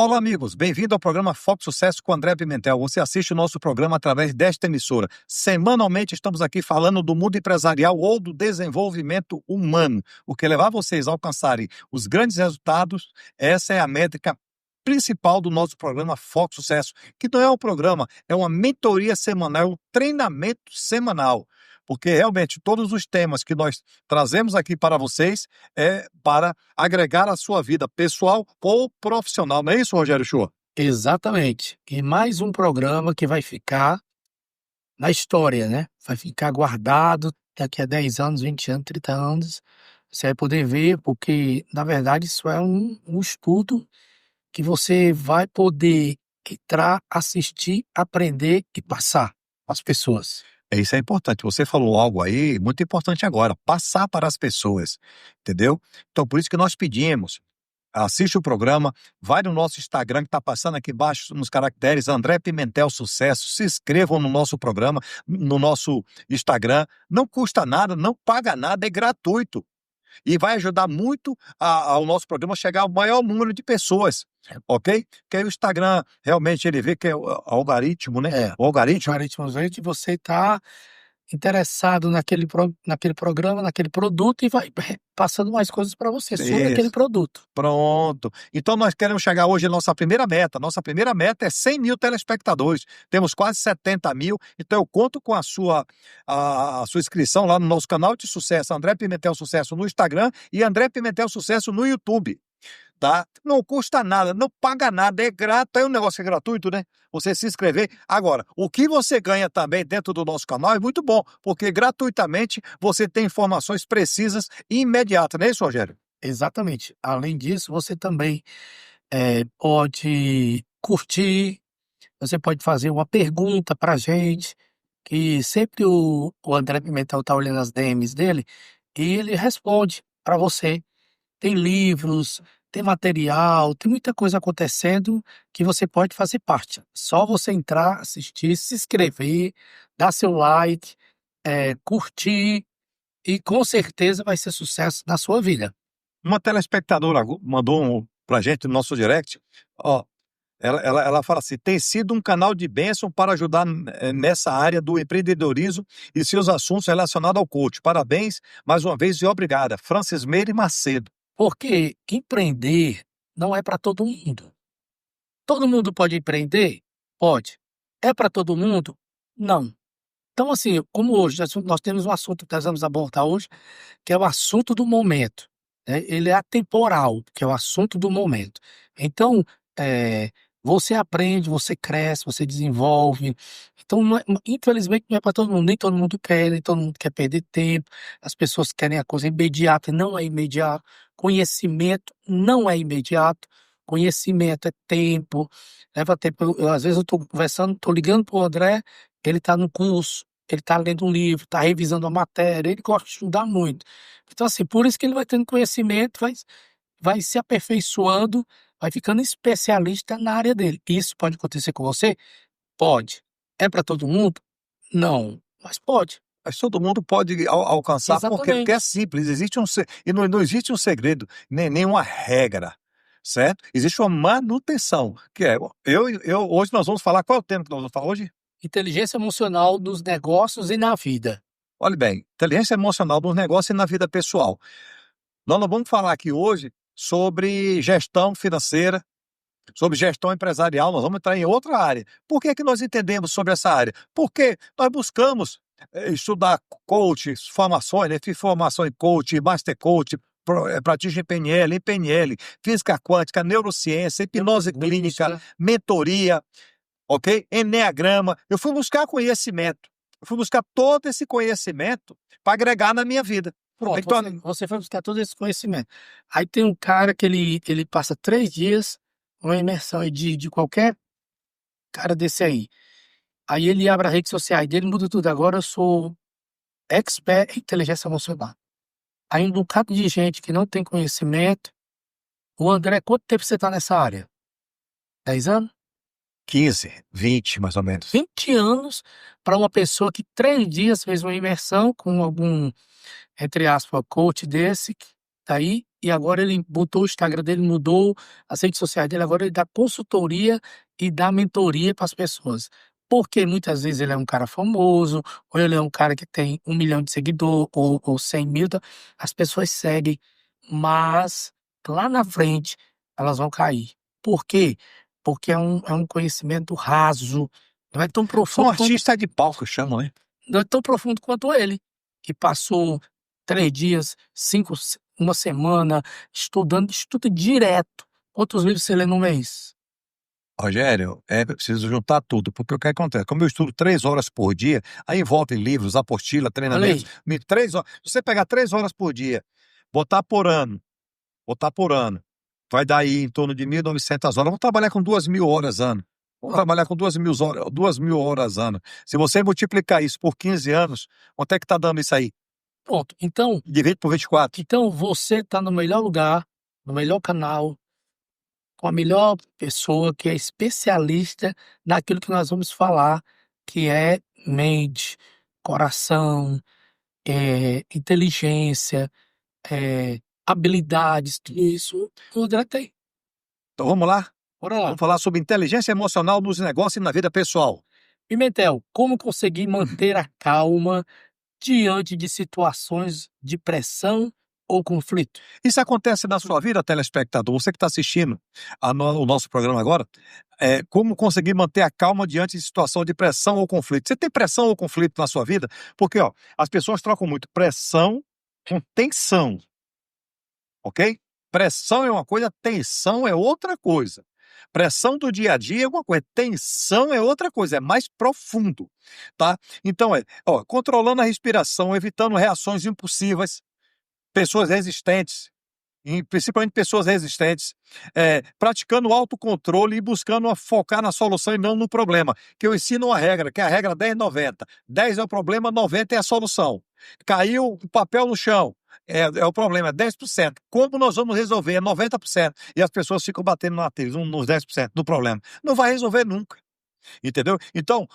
Olá, amigos. Bem-vindo ao programa Foco Sucesso com André Pimentel. Você assiste o nosso programa através desta emissora. Semanalmente estamos aqui falando do mundo empresarial ou do desenvolvimento humano. O que levar vocês a alcançarem os grandes resultados, essa é a métrica principal do nosso programa Foco Sucesso, que não é um programa, é uma mentoria semanal, um treinamento semanal. Porque realmente todos os temas que nós trazemos aqui para vocês é para agregar a sua vida pessoal ou profissional. Não é isso, Rogério Shoa? Exatamente. E mais um programa que vai ficar na história, né? Vai ficar guardado daqui a 10 anos, 20 anos, 30 anos. Você vai poder ver, porque, na verdade, isso é um estudo que você vai poder entrar, assistir, aprender e passar às pessoas. Isso é importante. Você falou algo aí muito importante agora, passar para as pessoas, entendeu? Então, por isso que nós pedimos, assiste o programa, vai no nosso Instagram que está passando aqui embaixo nos caracteres, André Pimentel Sucesso, se inscrevam no nosso programa, no nosso Instagram, não custa nada, não paga nada, é gratuito. E vai ajudar muito ao nosso programa chegar ao maior número de pessoas, ok? Porque aí o Instagram, realmente, ele vê que é o algoritmo, né? O algoritmo. Algoritmos, você está interessado naquele programa, naquele produto e vai passando mais coisas para você sobre aquele Isso. produto. Pronto. Então nós queremos chegar hoje à nossa primeira meta. Nossa primeira meta é 100 mil telespectadores. Temos quase 70 mil. Então eu conto com a sua inscrição lá no nosso canal de sucesso, André Pimentel Sucesso no Instagram e André Pimentel Sucesso no YouTube. Tá? Não custa nada, não paga nada, é grátis, é um negócio que é gratuito, né? Você se inscrever. Agora, o que você ganha também dentro do nosso canal é muito bom, porque gratuitamente você tem informações precisas e imediatas, não é isso, Rogério? Exatamente. Além disso, você também pode curtir, você pode fazer uma pergunta para a gente, que sempre o André Pimentel está olhando as DMs dele e ele responde para você. Tem livros, tem material, tem muita coisa acontecendo que você pode fazer parte. Só você entrar, assistir, se inscrever, dar seu like, curtir e com certeza vai ser sucesso na sua vida. Uma telespectadora mandou pra gente no nosso direct, ó, ela fala assim, tem sido um canal de bênção para ajudar nessa área do empreendedorismo e seus assuntos relacionados ao coach. Parabéns, mais uma vez, e obrigada. Francis Meire Macedo. Porque empreender não é para todo mundo. Todo mundo pode empreender? Pode. É para todo mundo? Não. Então, assim, como hoje nós temos um assunto que nós vamos abordar hoje, que é o assunto do momento, né? Ele é atemporal, que é o assunto do momento. Então, você aprende, você cresce, você desenvolve. Então, infelizmente, não é para todo mundo. Nem todo mundo quer, nem todo mundo quer perder tempo. As pessoas querem a coisa imediata, não é imediato. Conhecimento não é imediato. Conhecimento é tempo, leva tempo. Às vezes eu estou conversando, estou ligando para o André, ele está no curso, ele está lendo um livro, está revisando a matéria, ele gosta de estudar muito. Então, assim, por isso que ele vai tendo conhecimento, vai se aperfeiçoando, vai ficando especialista na área dele. Isso pode acontecer com você? Pode. É para todo mundo? Não, mas pode. Mas todo mundo pode alcançar, porque é Exatamente. simples, e não existe um segredo, nem nenhuma regra, certo? Existe uma manutenção, que é, hoje nós vamos falar, qual é o tema que nós vamos falar hoje? Inteligência emocional dos negócios e na vida. Olha bem, inteligência emocional nos negócios e na vida pessoal. Nós não vamos falar aqui hoje sobre gestão financeira, sobre gestão empresarial, nós vamos entrar em outra área. Por que que nós entendemos sobre essa área? Porque nós buscamos estudar coach, formações, né? Fiz formação em coach, master coach, pratico em PNL, física quântica, neurociência, hipnose clínica, mentoria, ok? Enneagrama. Eu fui buscar conhecimento. Eu fui buscar todo esse conhecimento para agregar na minha vida. Pronto, Então, você foi buscar todo esse conhecimento. Aí tem um cara que ele passa 3 dias, uma imersão aí de qualquer cara desse aí. Aí ele abre as redes sociais dele, muda tudo. Agora eu sou expert em inteligência emocional. Aí um bocado de gente que não tem conhecimento. O André, quanto tempo você está nessa área? 10 anos? 15, 20 mais ou menos. 20 anos para uma pessoa que 3 dias fez uma imersão com algum, entre aspas, coach desse, tá aí, e agora ele botou o Instagram dele, mudou as redes sociais dele, agora ele dá consultoria e dá mentoria para as pessoas. Porque muitas vezes ele é um cara famoso, ou ele é um cara que tem 1 milhão de seguidores, ou 100 mil, as pessoas seguem, mas lá na frente elas vão cair. Por quê? Porque é um conhecimento raso, não é tão São profundo quanto artistas de palco, chamam, né? não é tão profundo quanto ele, que passou 3 dias, 5, uma semana, estudando, estuda direto. Quantos livros você lê no mês? Rogério, é preciso juntar tudo, porque o que acontece? Como eu estudo 3 horas por dia, aí envolve livros, apostila, Olha treinamentos, aí, 3 horas. Se você pegar 3 horas por dia, botar por ano, botar por ano, vai dar aí em torno de 1.900 horas. Vamos trabalhar com 2.000 horas ano. Vamos ó, trabalhar com 2.000 horas ano. Se você multiplicar isso por 15 anos, quanto é que está dando isso aí? pronto. Então, Divide por 24. você está no melhor lugar, no melhor canal, com a melhor pessoa que é especialista naquilo que nós vamos falar, que é mente, coração, inteligência, habilidades, tudo isso o André tem. Então vamos lá? Bora lá. Vamos falar sobre inteligência emocional nos negócios e na vida pessoal. Pimentel, como conseguir manter a calma diante de situações de pressão ou conflito? Isso acontece na sua vida, telespectador, você que está assistindo o nosso programa agora, como conseguir manter a calma diante de situação de pressão ou conflito. Você tem pressão ou conflito na sua vida? Porque ó, as pessoas trocam muito pressão com tensão, ok? Pressão é uma coisa, tensão é outra coisa. Pressão do dia a dia é uma coisa, tensão é outra coisa, é mais profundo, tá? Então, controlando a respiração, evitando reações impulsivas, pessoas resistentes, principalmente pessoas resistentes, praticando o autocontrole e buscando focar na solução e não no problema. Que eu ensino uma regra, que é a regra 10-90. 10 é o problema, 90 é a solução. Caiu o papel no chão, é o problema, é 10%. Como nós vamos resolver? É 90%. E as pessoas ficam batendo nos 10% do problema. Não vai resolver nunca. Entendeu? Então,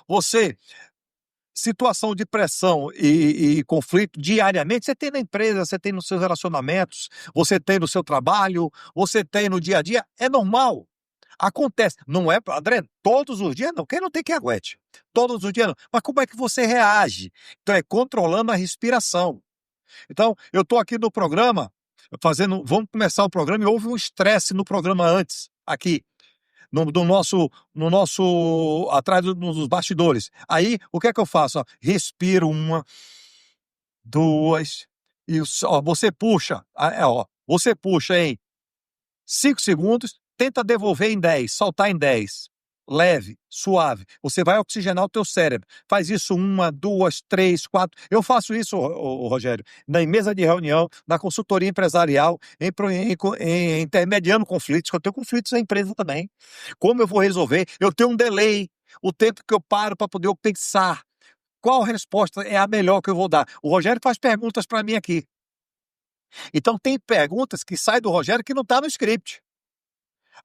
situação de pressão e conflito diariamente, você tem na empresa, você tem nos seus relacionamentos, você tem no seu trabalho, você tem no dia a dia, é normal. Acontece, não é, André, todos os dias não, quem não tem que aguente, todos os dias não, mas como é que você reage? Então é controlando a respiração. Então, eu estou aqui no programa, vamos começar o programa e houve um estresse no programa antes, aqui atrás dos bastidores. Aí, o que é que eu faço? Ó, respiro 1, 2, e você puxa, você puxa em 5 segundos, tenta devolver em 10, soltar em 10. Leve, suave. Você vai oxigenar o teu cérebro. Faz isso 1, 2, 3, 4. Eu faço isso, Rogério, na mesa de reunião, na consultoria empresarial, intermediando conflitos, que eu tenho conflitos na empresa também. Como eu vou resolver? Eu tenho um delay, o tempo que eu paro para poder pensar. Qual resposta é a melhor que eu vou dar? O Rogério faz perguntas para mim aqui. Então tem perguntas que saem do Rogério que não está no script.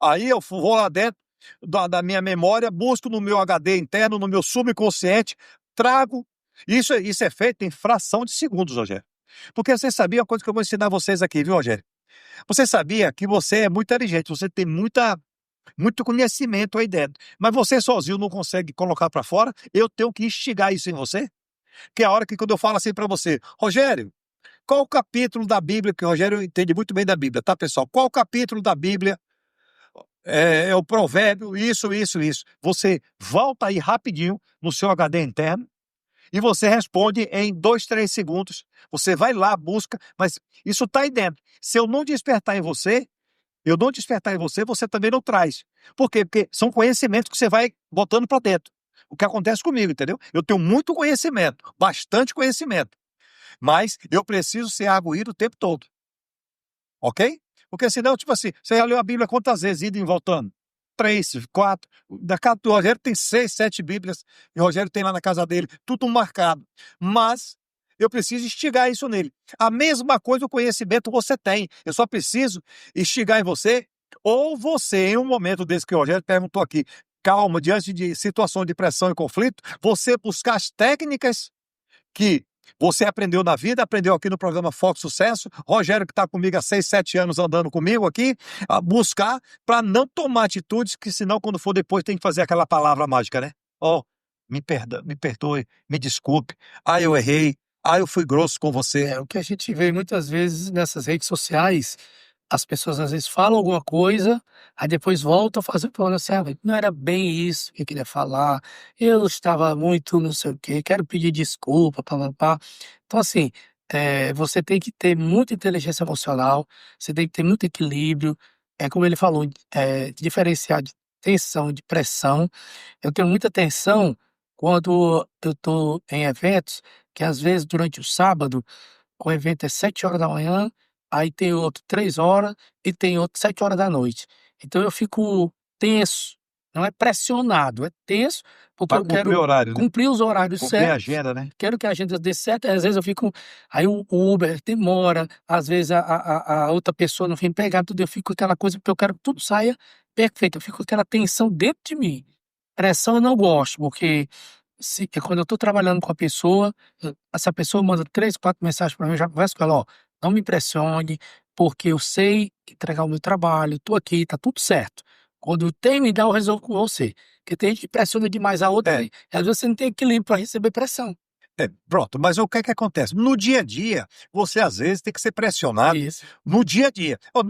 Aí eu vou lá dentro da minha memória, busco no meu HD interno, no meu subconsciente, trago. Isso é feito em fração de segundos, Rogério. Porque você sabia uma coisa que eu vou ensinar vocês aqui, viu, Rogério? Você sabia que você é muito inteligente, você tem muito conhecimento aí dentro, mas você sozinho não consegue colocar para fora? Eu tenho que instigar isso em você? Que é a hora que quando eu falo assim para você, Rogério, qual o capítulo da Bíblia, que o Rogério entende muito bem da Bíblia, tá, pessoal? Qual o capítulo da Bíblia é o provérbio, isso, isso, isso. Você volta aí rapidinho no seu HD interno e você responde em 2, 3 segundos. Você vai lá, busca, mas isso está aí dentro. Se eu não despertar em você, você também não traz. Por quê? Porque são conhecimentos que você vai botando para dentro. O que acontece comigo, entendeu? Eu tenho muito conhecimento, bastante conhecimento, mas eu preciso ser arguído o tempo todo. Ok? Porque senão, tipo assim, você já leu a Bíblia quantas vezes, indo e voltando? 3, 4. Da casa do Rogério tem 6, 7 Bíblias. E o Rogério tem lá na casa dele, tudo marcado. Mas eu preciso instigar isso nele. A mesma coisa o conhecimento você tem. Eu só preciso instigar em você, ou você, em um momento desse que o Rogério perguntou aqui, calma, diante de situação de pressão e conflito, você buscar as técnicas que Você aprendeu na vida, aprendeu aqui no programa Foco Sucesso. Rogério, que está comigo há 6, 7 anos andando comigo aqui, a buscar para não tomar atitudes, que senão, quando for depois, tem que fazer aquela palavra mágica, né? Ó, me perdoe, me desculpe. Ah, eu errei. Ah, eu fui grosso com você. É o que a gente vê muitas vezes nessas redes sociais. As pessoas às vezes falam alguma coisa, aí depois voltam a fazer falando assim, ah, não era bem isso que eu queria falar, eu estava muito não sei o quê, quero pedir desculpa, pá, pá, pá. Então, assim, você tem que ter muita inteligência emocional, você tem que ter muito equilíbrio, como ele falou, diferenciar de tensão, de pressão. Eu tenho muita tensão quando eu estou em eventos, que às vezes durante o sábado, o evento é 7 horas da manhã, aí tem outro 3 horas e tem outro 7 horas da noite. Então eu fico tenso, não é pressionado, é tenso, porque Para eu cumprir o quero horário, né? cumprir os horários Cumprir a certos, agenda, né? quero que a agenda dê certo, às vezes eu fico, aí o Uber demora, às vezes a outra pessoa não vem pegar tudo, eu fico com aquela coisa, porque eu quero que tudo saia perfeito, eu fico com aquela tensão dentro de mim. Pressão eu não gosto, porque quando eu estou trabalhando com a pessoa, essa pessoa manda 3, 4 mensagens para mim, eu já converso com ela, ó, não me impressione, porque eu sei entregar o meu trabalho, estou aqui, tá tudo certo. Quando eu terminar, eu resolvo com você. Porque tem gente que pressiona demais a outra, É, e às vezes você não tem equilíbrio para receber pressão. pronto. Mas o que é que acontece? No dia a dia, você às vezes tem que ser pressionado Isso. no dia a dia. Ó,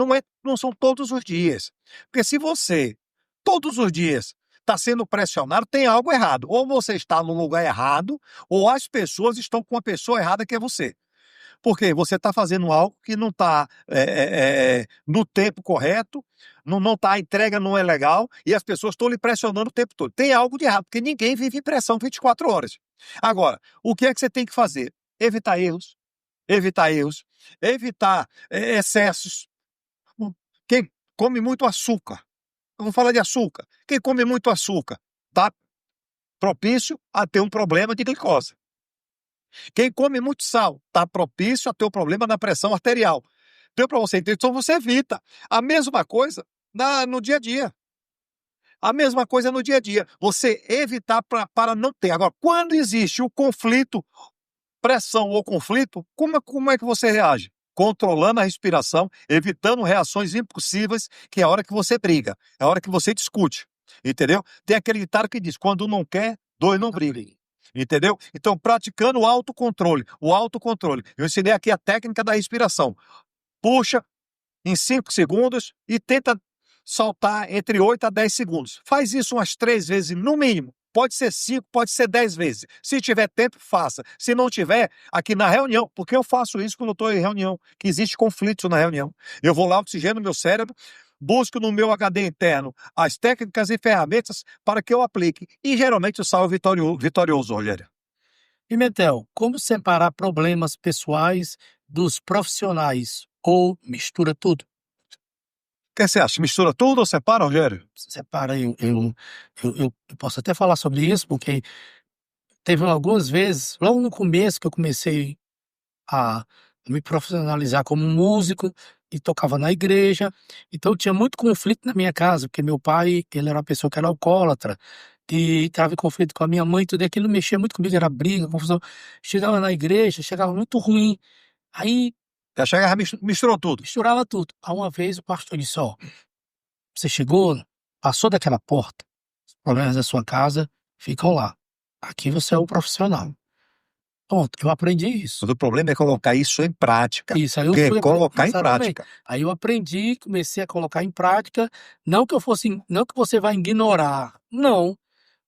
não são todos os dias. Porque se você, todos os dias, está sendo pressionado, tem algo errado. Ou você está no lugar errado, ou as pessoas estão com a pessoa errada que é você. Porque você está fazendo algo que não está no tempo correto, não está, a entrega não é legal, e as pessoas estão lhe pressionando o tempo todo. Tem algo de errado, porque ninguém vive em pressão 24 horas. Agora, o que é que você tem que fazer? Evitar erros, evitar excessos. Quem come muito açúcar, eu vou falar de açúcar. Quem come muito açúcar está propício a ter um problema de glicose. Quem come muito sal está propício a ter um problema na pressão arterial. Deu para você entender? Então você evita. A mesma coisa no dia a dia. A mesma coisa no dia a dia. Você evitar para não ter. Agora, quando existe o conflito, pressão ou conflito, como é que você reage? Controlando a respiração, evitando reações impossíveis, que é a hora que você briga, é a hora que você discute. Entendeu? Tem aquele ditado que diz: quando não quer, dois não brigam. Entendeu? Então, praticando o autocontrole. O autocontrole. Eu ensinei aqui a técnica da respiração. Puxa em 5 segundos e tenta soltar entre 8 a 10 segundos. Faz isso umas 3 vezes no mínimo. Pode ser 5, pode ser 10 vezes. Se tiver tempo, faça. Se não tiver, aqui na reunião, porque eu faço isso quando eu estou em reunião, que existe conflito na reunião. Eu vou lá, oxigeno meu cérebro, busco no meu HD interno as técnicas e ferramentas para que eu aplique. E geralmente eu saio vitorioso, Rogério. Pimentel, como separar problemas pessoais dos profissionais? Ou mistura tudo? O que você acha? Mistura tudo ou separa, Rogério? Separa, eu posso até falar sobre isso, porque teve algumas vezes, logo no começo que eu comecei a me profissionalizar como músico e tocava na igreja, então tinha muito conflito na minha casa, porque meu pai, ele era uma pessoa que era alcoólatra, e estava em conflito com a minha mãe, tudo aquilo mexia muito comigo, era briga, confusão. Chegava na igreja, chegava muito ruim, aí Já chega, misturou tudo. misturava tudo. Aí uma vez o pastor disse, ó, você chegou, passou daquela porta, os problemas da sua casa ficam lá. Aqui você é o profissional. Pronto, eu aprendi isso. Mas o problema é colocar isso em prática. Isso, aí eu Porque fui colocar em exatamente. prática. Aí eu aprendi, comecei a colocar em prática, não que você vai ignorar, não,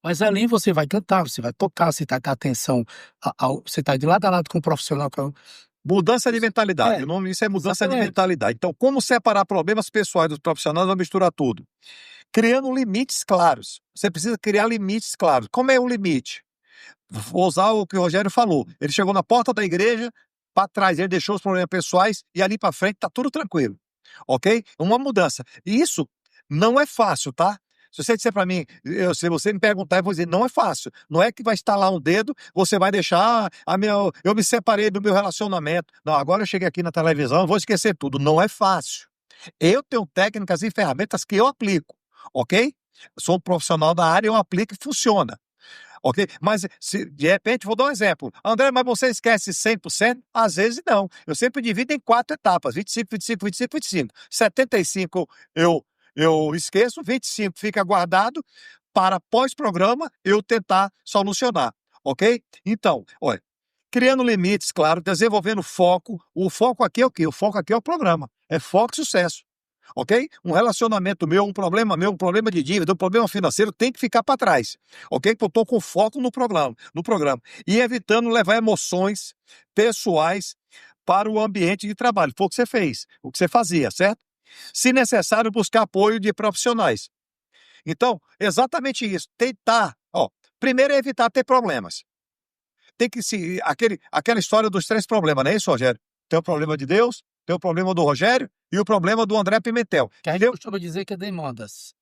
mas ali você vai cantar, você vai tocar, você tá com atenção, você tá de lado a lado com o profissional. Mudança de mentalidade. É, O nome disso é mudança de exatamente. mentalidade. Então, como separar problemas pessoais dos profissionais? Vai misturar tudo. Criando limites claros. Você precisa criar limites claros. Como é o limite? Vou usar o que o Rogério falou. Ele chegou na porta da igreja, para trás ele deixou os problemas pessoais e ali para frente está tudo tranquilo. Ok? Uma mudança. E isso não é fácil, tá? Se você disser para mim, se você me perguntar, eu vou dizer, não é fácil. Não é que vai estalar um dedo, você vai deixar, eu me separei do meu relacionamento. Não, agora eu cheguei aqui na televisão, eu vou esquecer tudo. Não é fácil. Eu tenho técnicas e ferramentas que eu aplico, ok? Sou um profissional da área, eu aplico e funciona. Ok? Mas, se, de repente, vou dar um exemplo. André, mas você esquece 100%? Às vezes não. Eu sempre divido em 4 etapas: 25, 25, 25, 25. 75 eu esqueço, 25 fica guardado para pós-programa eu tentar solucionar. Ok? Então, olha, criando limites, claro, desenvolvendo foco. O foco aqui é o quê? O foco aqui é o programa. É foco e sucesso. Ok? Um relacionamento meu, um problema de dívida, um problema financeiro tem que ficar para trás. Ok? Porque eu estou com foco no programa. E evitando levar emoções pessoais para o ambiente de trabalho. Foi o que você fez, o que você fazia, certo? Se necessário, buscar apoio de profissionais. Então, exatamente isso. Tentar, ó, primeiro é evitar ter problemas. Tem que se. Aquela história dos 3 problemas, não é isso, Rogério? Tem o problema de Deus, tem o problema do Rogério e o problema do André Pimentel. Que a gente costuma dizer que é demandas.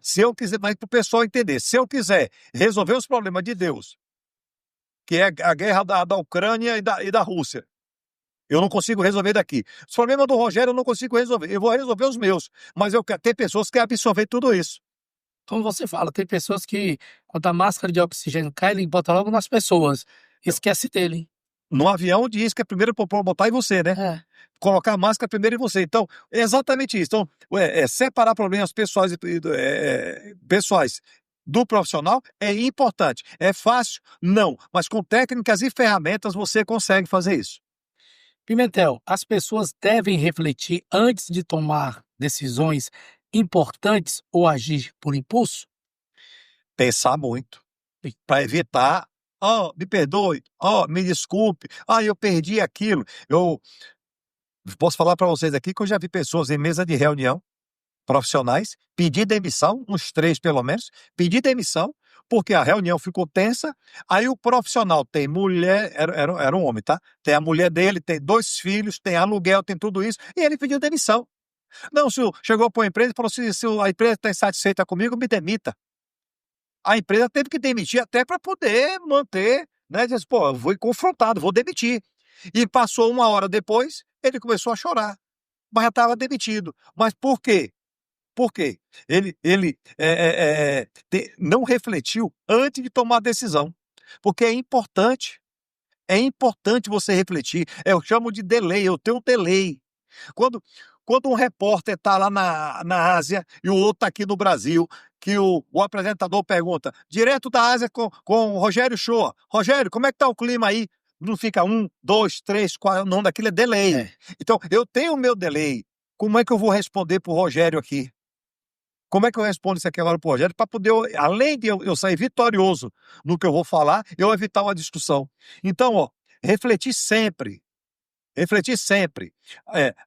Se eu quiser, mas para o pessoal entender, se eu quiser resolver os problemas de Deus, que é a guerra da Ucrânia e da Rússia, eu não consigo resolver daqui. Os problemas do Rogério eu não consigo resolver. Eu vou resolver os meus, mas eu quero ter pessoas que querem absorver tudo isso. Como você fala, tem pessoas que, quando a máscara de oxigênio cai, ele bota logo nas pessoas. Esquece dele. No avião diz que é primeiro para botar em você, né? É. Colocar a máscara primeiro em você. Então, é exatamente isso. Então, separar problemas pessoais, pessoais do profissional é importante. É fácil? Não. Mas com técnicas e ferramentas você consegue fazer isso. Pimentel, as pessoas devem refletir antes de tomar decisões importantes ou agir por impulso? Pensar muito. Para evitar, me perdoe, me desculpe, eu perdi aquilo. Eu posso falar para vocês aqui que eu já vi pessoas em mesa de reunião, profissionais, pedir demissão, uns 3 pelo menos, pedir demissão, porque a reunião ficou tensa, aí o profissional tem mulher, era um homem, tá? Tem a mulher dele, tem 2 filhos, tem aluguel, tem tudo isso, e ele pediu demissão. Não, senhor, chegou para a empresa e falou assim, se a empresa está insatisfeita comigo, me demita. A empresa teve que demitir até para poder manter, né? Diz, pô, eu fui confrontado, vou demitir. E passou 1 hora depois, ele começou a chorar, mas já estava demitido. Mas por quê? Por quê? Ele não refletiu antes de tomar a decisão. Porque é importante você refletir. Eu chamo de delay, eu tenho um delay. Quando, quando um repórter está lá na Ásia e o outro está aqui no Brasil, que o apresentador pergunta, direto da Ásia com o Rogério Shoa, Rogério, como é que está o clima aí? Não fica 1, 2, 3, 4, não, daquilo é delay. É. Então, eu tenho o meu delay. Como é que eu vou responder para o Rogério aqui? Como é que eu respondo isso aqui agora para o Rogério? Para poder, além de eu sair vitorioso no que eu vou falar, eu evitar uma discussão. Então, refletir sempre. Refletir sempre.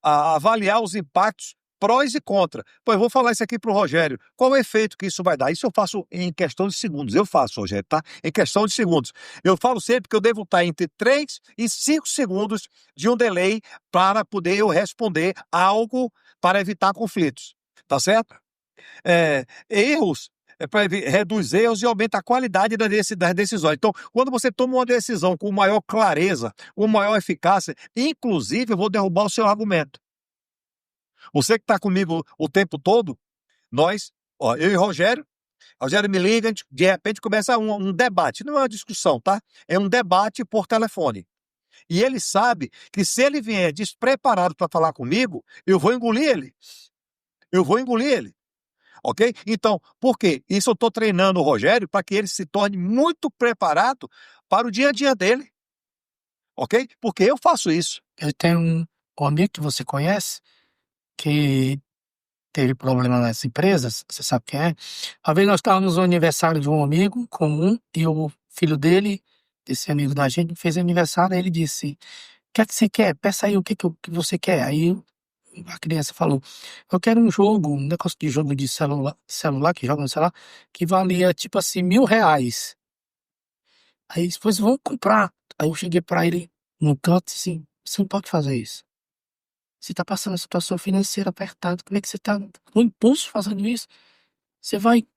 Avaliar os impactos prós e contra. Pô, eu vou falar isso aqui para o Rogério. Qual é o efeito que isso vai dar? Isso eu faço em questão de segundos. Eu faço, Rogério, tá? Em questão de segundos. Eu falo sempre que eu devo estar entre 3 e 5 segundos de um delay para poder eu responder algo para evitar conflitos. Tá certo? Erros, para reduz erros e aumenta a qualidade das decisões. Então, quando você toma uma decisão com maior clareza, com maior eficácia, inclusive eu vou derrubar o seu argumento. Você que está comigo o tempo todo, eu e Rogério me liga, de repente começa um debate, não é uma discussão, tá? É um debate por telefone. E ele sabe que se ele vier despreparado para falar comigo, eu vou engolir ele. Eu vou engolir ele. Ok? Então, por quê? Isso eu estou treinando o Rogério para que ele se torne muito preparado para o dia a dia dele. Ok? Porque eu faço isso. Eu tenho um amigo que você conhece, que teve problema nas empresas, você sabe quem é? Uma vez nós estávamos no aniversário de um amigo comum e o filho dele, esse amigo da gente, fez aniversário, aí ele disse, o que é que você quer? Peça aí o que você quer. Aí a criança falou, eu quero um jogo, um negócio de jogo de celular que joga no celular, que valia tipo assim R$ 1.000. Aí depois vamos comprar. Aí eu cheguei pra ele no canto assim, você não pode fazer isso. Você tá passando uma situação financeira apertada, como é que você tá no impulso fazendo isso? Você vai.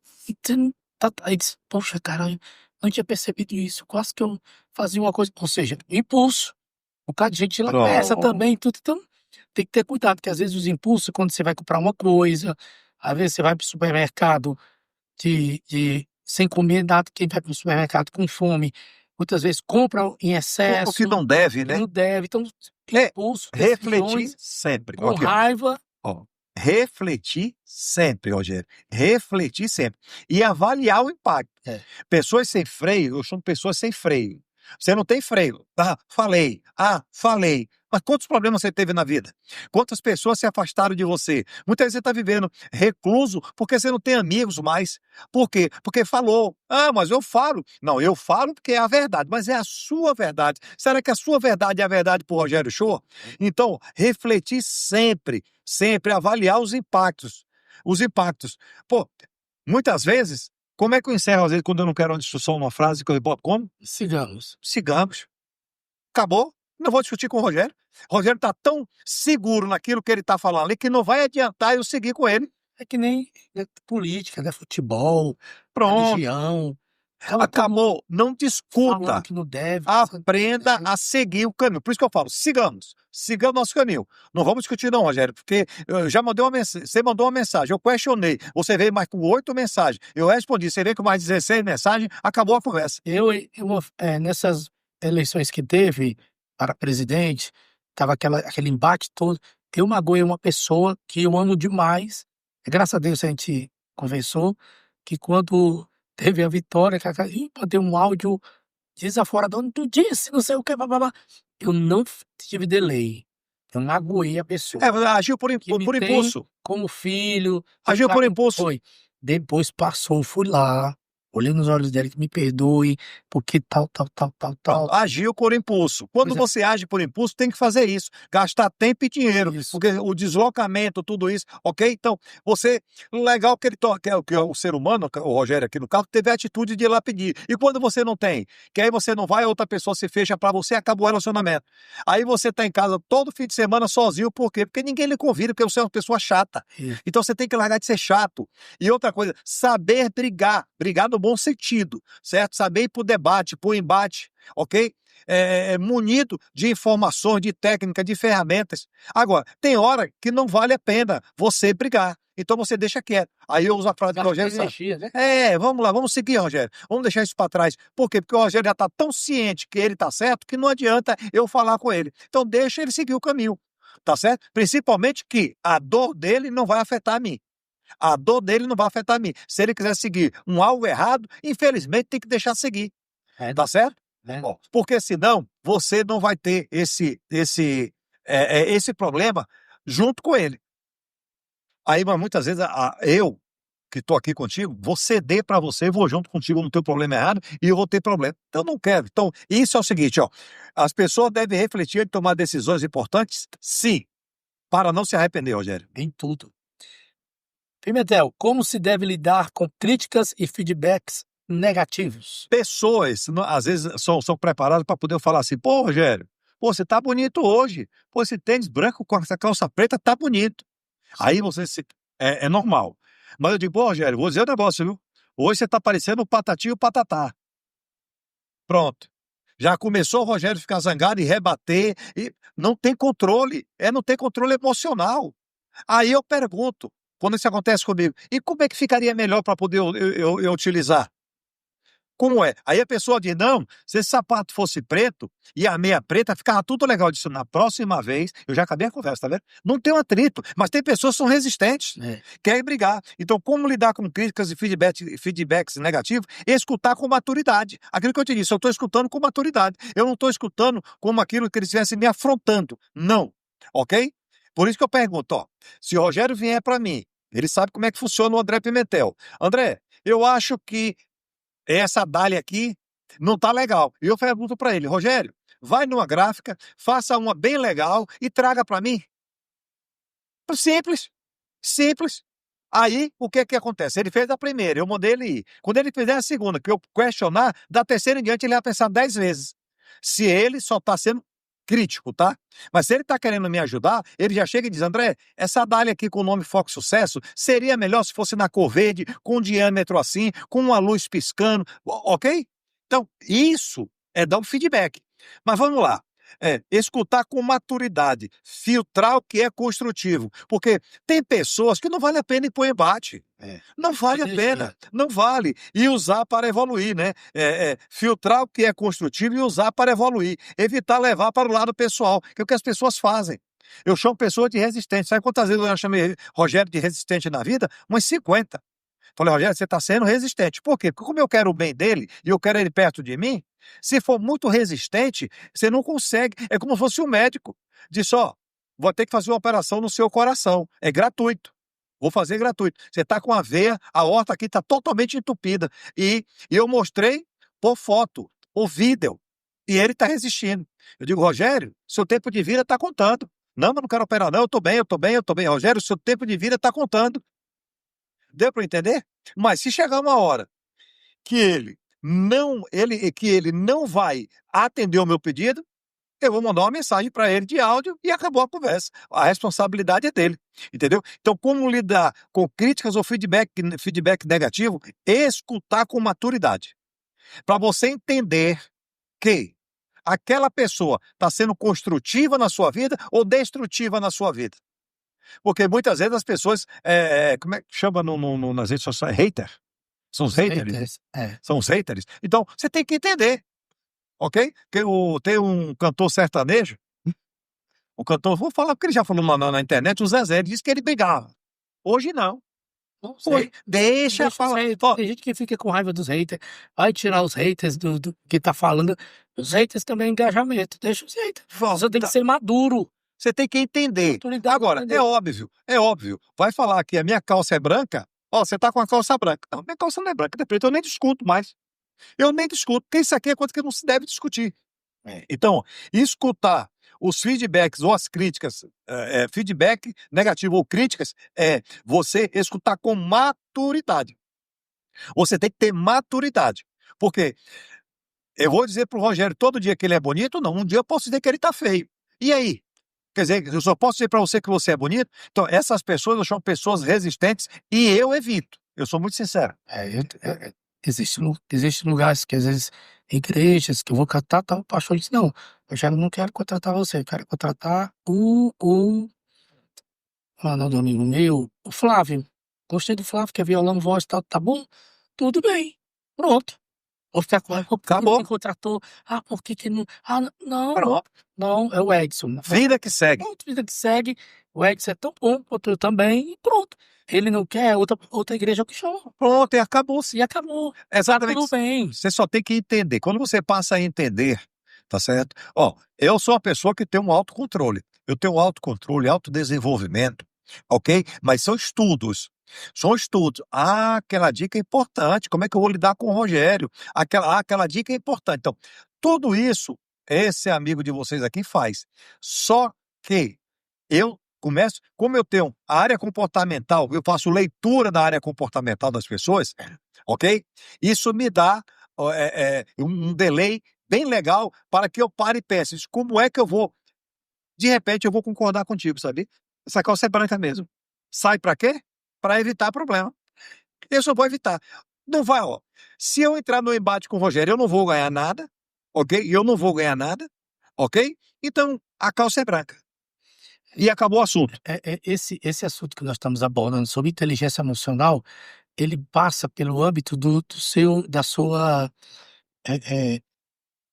Você não tá. Aí disse, poxa, cara, eu não tinha percebido isso. Quase que eu fazia uma coisa. Ou seja, impulso. Um bocado de gente lá peça também, tudo. Então, tem que ter cuidado, porque às vezes os impulsos, quando você vai comprar uma coisa, às vezes você vai pro supermercado de sem comer nada, quem vai para o supermercado com fome, muitas vezes compra em O excesso, que não deve, que né? não deve. Então, É, impulso, refletir decisões sempre. com Aqui, ó. raiva. Ó, refletir sempre, Rogério. Refletir sempre. E avaliar o impacto. É. Pessoas sem freio, eu chamo pessoas sem freio. Você não tem freio. Ah, falei. Ah, falei. Mas quantos problemas você teve na vida? Quantas pessoas se afastaram de você? Muitas vezes você está vivendo recluso porque você não tem amigos mais. Por quê? Porque falou. Ah, mas eu falo. Não, eu falo porque é a verdade, mas é a sua verdade. Será que a sua verdade é a verdade para o Rogério Show? Então, refletir sempre, sempre, avaliar os impactos. Os impactos. Pô, muitas vezes, como é que eu encerro, às vezes, quando eu não quero uma discussão, uma frase que eu boto como? Sigamos. Sigamos. Acabou. Não vou discutir com o Rogério. O Rogério está tão seguro naquilo que ele está falando ali que não vai adiantar eu seguir com ele. É que nem política, né? Futebol, Pronto. religião. Acaba todo mundo Acabou. Não discuta. falando que não deve. Aprenda a seguir o caminho. Por isso que eu falo, sigamos. Sigamos nosso caminho. Não vamos discutir não, Rogério, porque eu já mandei uma mensagem, você mandou uma mensagem, eu questionei, você veio mais com 8 mensagens, eu respondi, você veio com mais 16 mensagens, acabou a conversa. Nessas eleições que teve para presidente, tava aquele embate todo. Eu magoei uma pessoa que eu amo demais. Graças a Deus a gente conversou que quando teve a vitória, mandei um áudio desaforador, tu disse, não sei o que, babá. Eu não tive delay. Eu magoei a pessoa. Agiu por Que me tem impulso. como filho. Agiu por impulso. Foi. Depois passou, fui lá, olhei nos olhos dele que me perdoe, porque tal. Pronto, agiu por impulso. Quando você age por impulso, tem que fazer isso. Gastar tempo e dinheiro. Isso. Porque o deslocamento, tudo isso, ok? Então, você. Legal que ele que é o ser humano, o Rogério aqui no carro, teve a atitude de ir lá pedir. E quando você não tem? Que aí você não vai, outra pessoa se fecha pra você, acabou o relacionamento. Aí você tá em casa todo fim de semana sozinho, por quê? Porque ninguém lhe convida, porque você é uma pessoa chata. Isso. Então você tem que largar de ser chato. E outra coisa, saber brigar. Brigar no bom sentido, certo? Saber ir pro debate, pro embate, ok? Munido de informações, de técnica, de ferramentas. Agora, tem hora que não vale a pena você brigar. Então você deixa quieto. Aí eu uso a frase do Rogério. Energia, né? Vamos lá, vamos seguir, Rogério. Vamos deixar isso para trás. Por quê? Porque o Rogério já está tão ciente que ele está certo que não adianta eu falar com ele. Então deixa ele seguir o caminho. Tá certo? Principalmente que a dor dele não vai afetar a mim. A dor dele não vai afetar a mim. Se ele quiser seguir algo errado, infelizmente tem que deixar seguir. Tá certo? Bom, porque senão você não vai ter esse problema junto com ele. Aí, mas muitas vezes, eu que estou aqui contigo, vou ceder para você, vou junto contigo no teu problema errado e eu vou ter problema. Então, eu não quero. Então, isso é o seguinte, ó. As pessoas devem refletir e tomar decisões importantes, sim, para não se arrepender, Rogério. Em tudo. Pimentel, como se deve lidar com críticas e feedbacks negativos? Pessoas, às vezes, são preparadas para poder falar assim, pô, Rogério, pô, você tá bonito hoje. Pô, esse tênis branco com essa calça preta tá bonito. Aí você é normal. Mas eu digo, pô, Rogério, vou dizer um negócio, viu? Hoje você tá parecendo o Patati e o Patatá. Pronto. Já começou o Rogério ficar zangado e rebater. E não tem controle. Não tem controle emocional. Aí eu pergunto, quando isso acontece comigo, e como é que ficaria melhor para poder eu utilizar? Como é? Aí a pessoa diz, não, se esse sapato fosse preto e a meia preta, ficava tudo legal. Eu disse, na próxima vez, eu já acabei a conversa, tá vendo? Não tem um atrito, mas tem pessoas que são resistentes, querem brigar. Então, como lidar com críticas e feedbacks negativos? Escutar com maturidade. Aquilo que eu te disse, eu estou escutando com maturidade. Eu não estou escutando como aquilo que eles estivessem me afrontando. Não, ok? Por isso que eu pergunto, ó, se o Rogério vier para mim, ele sabe como é que funciona o André Pimentel. André, eu acho que essa dália aqui não tá legal. E eu pergunto para ele, Rogério, vai numa gráfica, faça uma bem legal e traga para mim. Simples, simples. Aí, o que acontece? Ele fez a primeira, eu mandei ele ir. Quando ele fizer a segunda, que eu questionar, da terceira em diante ele vai pensar 10 vezes. Se ele só está sendo crítico, tá? Mas se ele está querendo me ajudar, ele já chega e diz, André, essa dália aqui com o nome Foco Sucesso, seria melhor se fosse na cor verde, com um diâmetro assim, com uma luz piscando, ok? Então, isso é dar um feedback. Mas vamos lá. escutar com maturidade, filtrar o que é construtivo. Porque tem pessoas que não vale a pena ir para o embate. Não vale a pena, não vale. E usar para evoluir, né? Filtrar o que é construtivo e usar para evoluir. Evitar levar para o lado pessoal, que é o que as pessoas fazem. Eu chamo pessoa de resistente. Sabe quantas vezes eu já chamei Rogério de resistente na vida? Umas 50. Falei, Rogério, você está sendo resistente. Por quê? Porque como eu quero o bem dele e eu quero ele perto de mim, se for muito resistente, você não consegue. É como se fosse um médico. Disse, vou ter que fazer uma operação no seu coração. É gratuito. Vou fazer gratuito. Você está com a veia, a aorta aqui está totalmente entupida. E eu mostrei por foto, por vídeo. E ele está resistindo. Eu digo, Rogério, seu tempo de vida está contando. Não, mas não quero operar, não. Eu estou bem, eu estou bem, eu estou bem. Rogério, seu tempo de vida está contando. Deu para entender? Mas se chegar uma hora que ele não vai atender o meu pedido, eu vou mandar uma mensagem para ele de áudio e acabou a conversa. A responsabilidade é dele, entendeu? Então, como lidar com críticas ou feedback negativo? Escutar com maturidade. Para você entender que aquela pessoa está sendo construtiva na sua vida ou destrutiva na sua vida. Porque muitas vezes as pessoas, como é que chama nas redes sociais? Hater. São os haters. São os haters. Então, você tem que entender, ok? Tem um cantor sertanejo, vou falar porque ele já falou na internet, o Zezé, ele disse que ele brigava. Hoje não. Hoje, deixa falar. Tem gente que fica com raiva dos haters, vai tirar os haters do que tá falando. Os haters também é engajamento, deixa os haters. Você tem que ser maduro. Você tem que entender. Agora, é óbvio. Vai falar que a minha calça é branca, você tá com a calça branca. Não, minha calça não é branca, eu nem discuto mais. Eu nem discuto, porque isso aqui é coisa que não se deve discutir. Então, escutar os feedbacks ou as críticas, feedback negativo ou críticas, você escutar com maturidade. Você tem que ter maturidade. Porque eu vou dizer pro Rogério todo dia que ele é bonito? Não, um dia eu posso dizer que ele tá feio. E aí? Quer dizer, eu só posso dizer para você que você é bonito? Então, essas pessoas eu chamo pessoas resistentes e eu evito. Eu sou muito sincero. Existem lugares que, às vezes, igrejas que eu vou contratar, o pastor diz, não, eu já não quero contratar você, eu quero contratar não, do amigo meu, o Flávio. Gostei do Flávio, que é violão, voz e tal, tá bom? Tudo bem. Pronto. Vou ficar com raiva, porque Acabou. não contratou. Por que não? Não. Pronto. Não, é o Edson. Vida que segue. Pronto, vida que segue. O Edson é tão bom quanto eu também, e pronto. Ele não quer, outra igreja que chama. Pronto, e acabou-se. E acabou. Exatamente. Tá tudo bem. Você só tem que entender. Quando você passa a entender, tá certo? Eu sou uma pessoa que tem um autocontrole. Eu tenho autocontrole, autodesenvolvimento, ok? Mas são estudos. Aquela dica é importante. Como é que eu vou lidar com o Rogério? Aquela dica é importante. Então, tudo isso, esse amigo de vocês aqui faz. Só que eu começo, como eu tenho a área comportamental, eu faço leitura da área comportamental das pessoas, ok? Isso me dá um delay bem legal para que eu pare e pense, como é que eu vou? De repente eu vou concordar contigo, sabe? Essa calça é branca mesmo. Sai para quê? Para evitar problema. Eu só vou evitar. Não vai, se eu entrar no embate com o Rogério, eu não vou ganhar nada, ok? Eu não vou ganhar nada, ok? Então, a calça é branca. E acabou o assunto. Esse assunto que nós estamos abordando sobre inteligência emocional, ele passa pelo âmbito da sua,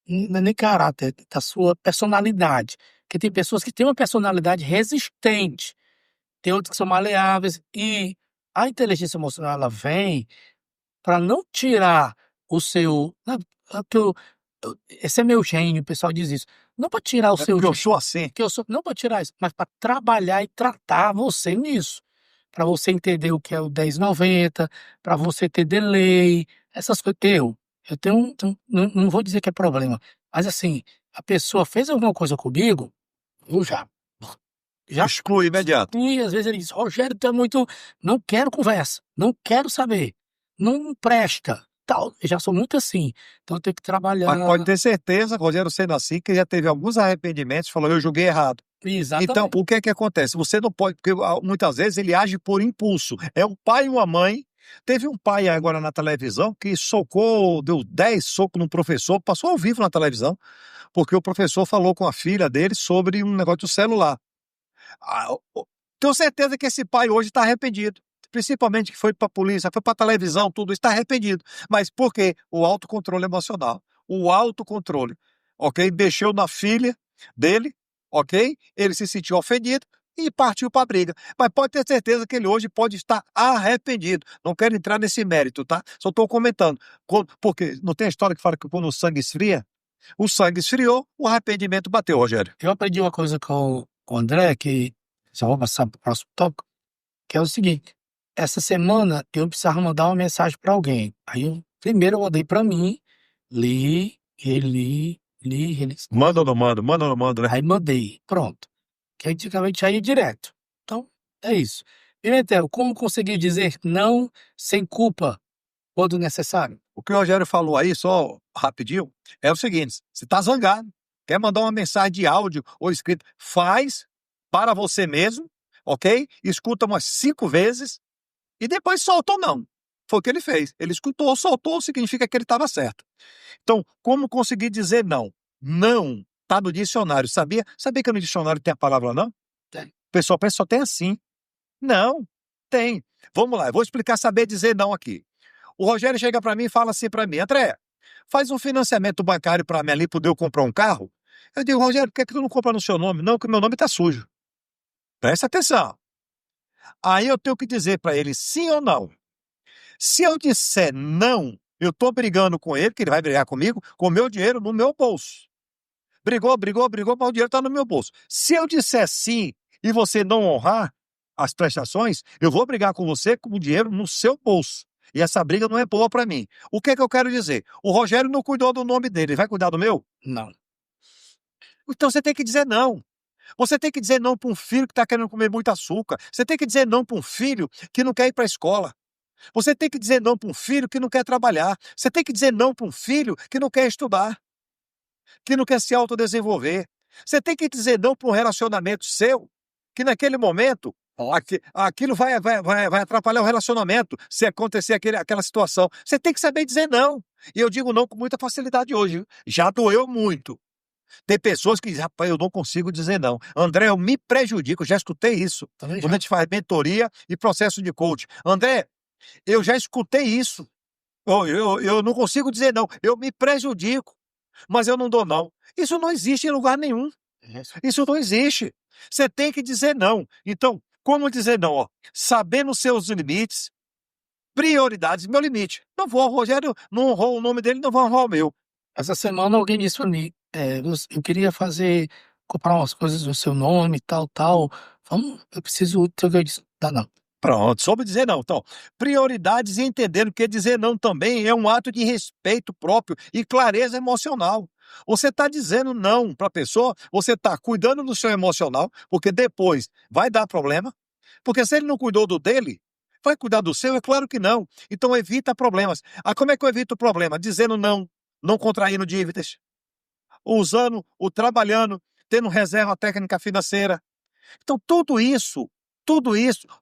não é nem caráter, da sua personalidade. Porque tem pessoas que têm uma personalidade resistente, tem outras que são maleáveis, e a inteligência emocional, ela vem para não tirar o seu, esse é meu gênio, o pessoal diz isso, não para tirar o seu gênio. Eu sou assim. Não para tirar isso, mas para trabalhar e tratar você nisso. Para você entender o que é o 1090, para você ter delay, essas coisas. Eu tenho não vou dizer que é problema, mas assim, a pessoa fez alguma coisa comigo, eu já exclui imediato. E às vezes ele diz, Rogério, tu é muito, não quero conversa, não quero saber, não presta, tal. Eu já sou muito assim, então eu tenho que trabalhar. Mas pode ter certeza, Rogério sendo assim, que já teve alguns arrependimentos, falou, eu julguei errado. Exatamente. Então, o que é que acontece? Você não pode, porque muitas vezes ele age por impulso. É um pai e uma mãe Teve um pai agora na televisão que socou, deu 10 socos num professor, passou ao vivo na televisão, porque o professor falou com a filha dele sobre um negócio do celular. Tenho certeza que esse pai hoje está arrependido. Principalmente que foi para a polícia, foi para a televisão, tudo isso, está arrependido. Mas por quê? O autocontrole emocional. O autocontrole, ok? Mexeu na filha dele, ok? Ele se sentiu ofendido e partiu para a briga. Mas pode ter certeza que ele hoje pode estar arrependido. Não quero entrar nesse mérito, tá? Só estou comentando. Porque não tem a história que fala que quando o sangue esfria? O sangue esfriou, o arrependimento bateu, Rogério. Eu aprendi uma coisa com o André, que já vou passar para o próximo tópico, que é o seguinte: essa semana eu precisava mandar uma mensagem para alguém. Aí primeiro eu mandei para mim, li, reli. Manda ou não manda? Manda ou não manda, né? Aí mandei, pronto. Que antigamente já ia direto. Então, é isso. Pimentel, como conseguir dizer não sem culpa quando necessário? O que o Rogério falou aí, só rapidinho, é o seguinte: você está zangado, quer mandar uma mensagem de áudio ou escrita, faz para você mesmo, ok? Escuta umas 5 vezes e depois solta ou não. Foi o que ele fez. Ele escutou, soltou, significa que ele estava certo. Então, como conseguir dizer não? Não está no dicionário, sabia? Sabia que no dicionário tem a palavra não? Tem. O pessoal pensa só tem assim. Não, tem. Vamos lá, eu vou explicar saber dizer não aqui. O Rogério chega para mim e fala assim para mim: André, faz um financiamento bancário para mim ali, poder eu comprar um carro. Eu digo: Rogério, por que tu não compra no seu nome? Não, que meu nome está sujo. Presta atenção. Aí eu tenho que dizer para ele sim ou não. Se eu disser não, eu estou brigando com ele, que ele vai brigar comigo, com o meu dinheiro no meu bolso. Brigou, mas o dinheiro está no meu bolso. Se eu disser sim e você não honrar as prestações, eu vou brigar com você com o dinheiro no seu bolso. E essa briga não é boa para mim. O que é que eu quero dizer? O Rogério não cuidou do nome dele, ele vai cuidar do meu? Não. Então você tem que dizer não. Você tem que dizer não para um filho que está querendo comer muito açúcar. Você tem que dizer não para um filho que não quer ir para a escola. Você tem que dizer não para um filho que não quer trabalhar. Você tem que dizer não para um filho que não quer estudar, que não quer se autodesenvolver. Você tem que dizer não para um relacionamento seu, que naquele momento aquilo vai atrapalhar o relacionamento, se acontecer aquela situação. Você tem que saber dizer não. E eu digo não com muita facilidade hoje, viu? Já doeu muito. Tem pessoas que dizem: rapaz, eu não consigo dizer não. André, eu me prejudico, eu já escutei isso. Também Quando a já. gente faz mentoria e processo de coach. André, eu já escutei isso. Eu não consigo dizer não. Eu me prejudico, mas eu não dou não. Isso não existe em lugar nenhum. Isso não existe. Você tem que dizer não. Então, como dizer não? Ó, sabendo os seus limites, prioridades, meu limite. Não vou, o Rogério não honrou o nome dele, não vou honrar o meu. Essa semana alguém disse para mim, eu queria comprar umas coisas no seu nome, tal. Eu preciso do seu disse, tá não. Pronto, soube dizer não. Então, prioridades e entendendo que dizer não também é um ato de respeito próprio e clareza emocional. Você está dizendo não para a pessoa, você está cuidando do seu emocional, porque depois vai dar problema. Porque se ele não cuidou do dele, vai cuidar do seu? É claro que não. Então evita problemas. Como é que eu evito o problema? Dizendo não, não contraindo dívidas, usando, trabalhando, tendo reserva técnica financeira. Então, tudo isso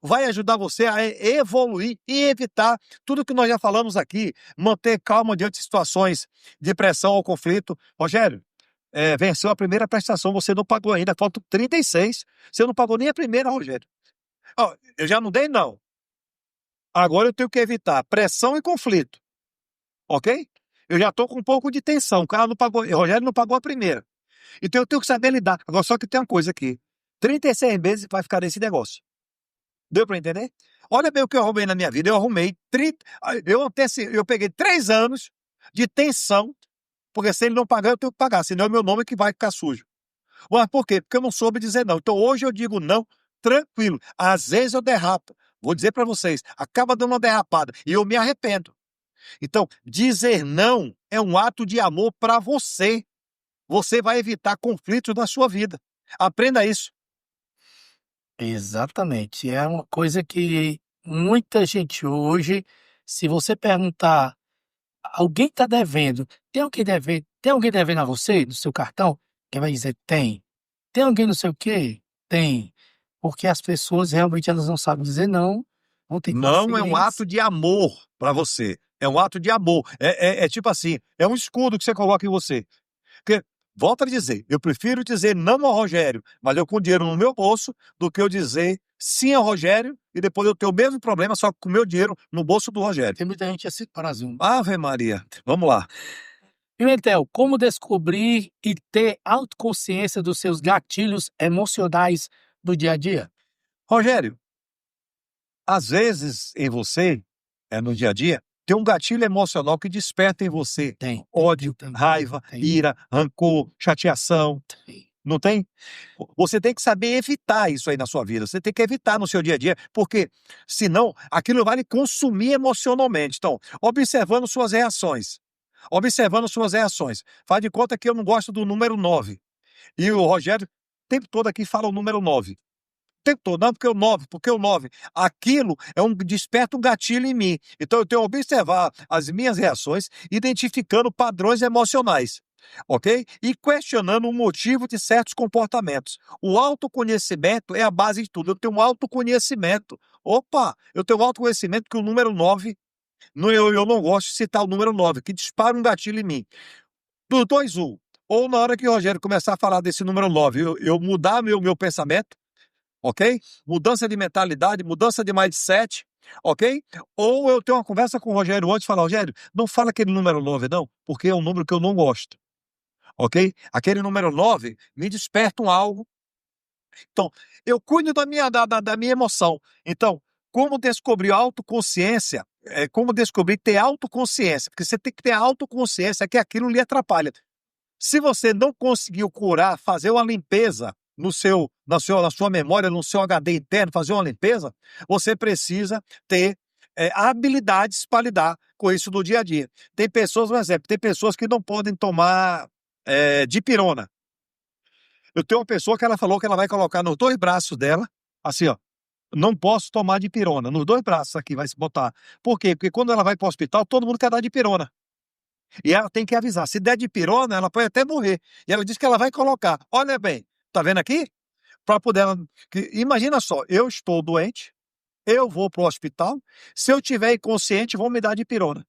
vai ajudar você a evoluir e evitar tudo que nós já falamos aqui, manter calma diante de situações de pressão ou conflito. Rogério, venceu a primeira prestação, você não pagou ainda, faltam 36. Você não pagou nem a primeira, Rogério. Ó, eu já não dei, não. Agora eu tenho que evitar pressão e conflito, ok? Eu já estou com um pouco de tensão, o cara não pagou, o Rogério não pagou a primeira. Então eu tenho que saber lidar. Agora, só que tem uma coisa aqui: 36 meses vai ficar nesse negócio. Deu para entender? Olha bem o que eu arrumei na minha vida. Eu arrumei 30. Eu peguei 3 anos de tensão, porque se ele não pagar, eu tenho que pagar, senão é o meu nome que vai ficar sujo. Mas por quê? Porque eu não soube dizer não. Então hoje eu digo não tranquilo. Às vezes eu derrapo. Vou dizer para vocês, acaba dando uma derrapada e eu me arrependo. Então, dizer não é um ato de amor para você. Você vai evitar conflitos na sua vida. Aprenda isso. Exatamente. É uma coisa que muita gente hoje, se você perguntar, alguém está devendo, tem alguém devendo a você no seu cartão? Quem vai dizer tem. Tem alguém não sei o quê? Tem. Porque as pessoas realmente elas não sabem dizer não Ontem Não é um consciência. ato de amor para você. É um ato de amor. É tipo assim, é um escudo que você coloca em você. Porque, volto a dizer, eu prefiro dizer não ao Rogério, mas eu com dinheiro no meu bolso, do que eu dizer sim ao Rogério e depois eu ter o mesmo problema, só que com o meu dinheiro no bolso do Rogério. Tem muita gente assim no Brasil. Ave Maria. Vamos lá. Pimentel, como descobrir e ter autoconsciência dos seus gatilhos emocionais do dia a dia? Rogério, às vezes em você, no dia a dia, tem um gatilho emocional que desperta em você Tem. ódio, Tem. raiva, Tem. ira, rancor, chateação. Tem. Não tem? Você tem que saber evitar isso aí na sua vida. Você tem que evitar no seu dia a dia, porque senão aquilo vai lhe consumir emocionalmente. Então, observando suas reações. Observando suas reações. Faz de conta que eu não gosto do número 9. E o Rogério, o tempo todo aqui, fala o número 9. O tempo todo, não, porque o 9, porque o 9. Aquilo desperta um gatilho em mim. Então eu tenho que observar as minhas reações, identificando padrões emocionais, ok? E questionando o motivo de certos comportamentos. O autoconhecimento é a base de tudo. Eu tenho um autoconhecimento. Opa, eu tenho um autoconhecimento que o número 9, eu não gosto de citar o número 9, que dispara um gatilho em mim. Dos dois, um. Ou na hora que o Rogério começar a falar desse número 9, eu mudar meu pensamento, ok? Mudança de mentalidade, mudança de mindset, ok? Ou eu tenho uma conversa com o Rogério antes e falar, Rogério, não fala aquele número 9 não, porque é um número que eu não gosto, ok? Aquele número 9 me desperta um algo. Então, eu cuido da minha emoção. Então, como descobrir autoconsciência? Como descobrir ter autoconsciência? Porque você tem que ter autoconsciência que aquilo lhe atrapalha. Se você não conseguiu curar, fazer uma limpeza na sua memória, no seu HD interno, fazer uma limpeza, você precisa ter habilidades para lidar com isso no dia a dia. Tem pessoas, por exemplo, tem pessoas que não podem tomar dipirona. Eu tenho uma pessoa que ela falou que ela vai colocar nos dois braços dela, assim, ó, não posso tomar dipirona, nos dois braços aqui vai se botar. Por quê? Porque quando ela vai para o hospital, todo mundo quer dar dipirona. E ela tem que avisar. Se der dipirona, ela pode até morrer. E ela diz que ela vai colocar. Olha bem, tá vendo aqui? Para poder. Imagina só, eu estou doente, eu vou para o hospital, se eu tiver inconsciente, vão me dar dipirona.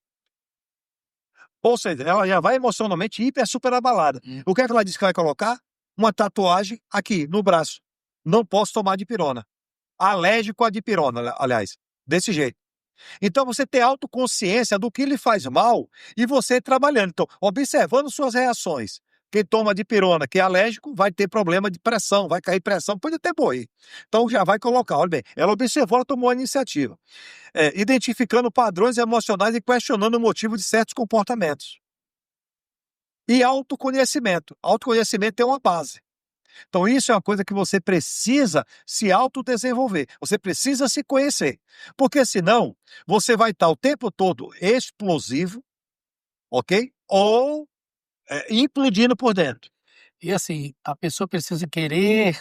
Ou seja, ela já vai emocionalmente hiper super abalada. O que é que ela diz que vai colocar? Uma tatuagem aqui no braço. Não posso tomar dipirona. Alérgico a dipirona, aliás. Desse jeito. Então você ter autoconsciência do que lhe faz mal e você trabalhando. Então, observando suas reações. Quem toma dipirona, que é alérgico, vai ter problema de pressão, vai cair pressão, pode até morrer. Então já vai colocar, olha bem, ela observou, ela tomou a iniciativa. Identificando padrões emocionais e questionando o motivo de certos comportamentos. E autoconhecimento. Autoconhecimento é uma base. Então, isso é uma coisa que você precisa se autodesenvolver. Você precisa se conhecer. Porque senão, você vai estar o tempo todo explosivo, ok? Ou implodindo por dentro. E assim, a pessoa precisa querer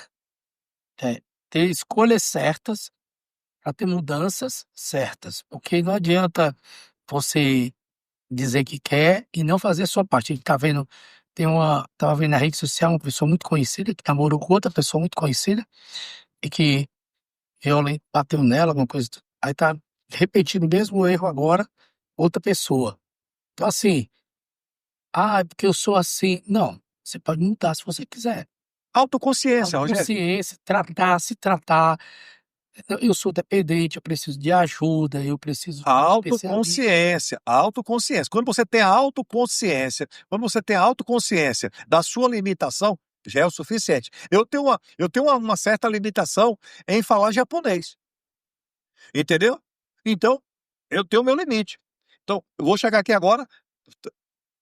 ter escolhas certas para ter mudanças certas. Porque não adianta você dizer que quer e não fazer a sua parte. A gente tá vendo, tava vendo na rede social uma pessoa muito conhecida que namorou com outra pessoa muito conhecida e que bateu nela, alguma coisa. Aí tá repetindo o mesmo erro agora, outra pessoa. Então, assim, é porque eu sou assim. Não, você pode mudar se você quiser. Autoconsciência, Rogério. Consciência, se tratar. Eu sou dependente, eu preciso de ajuda, eu preciso de um especialista. Autoconsciência. Quando você tem a autoconsciência da sua limitação, já é o suficiente. Eu tenho uma certa limitação em falar japonês. Entendeu? Então, eu tenho o meu limite. Então, eu vou chegar aqui agora,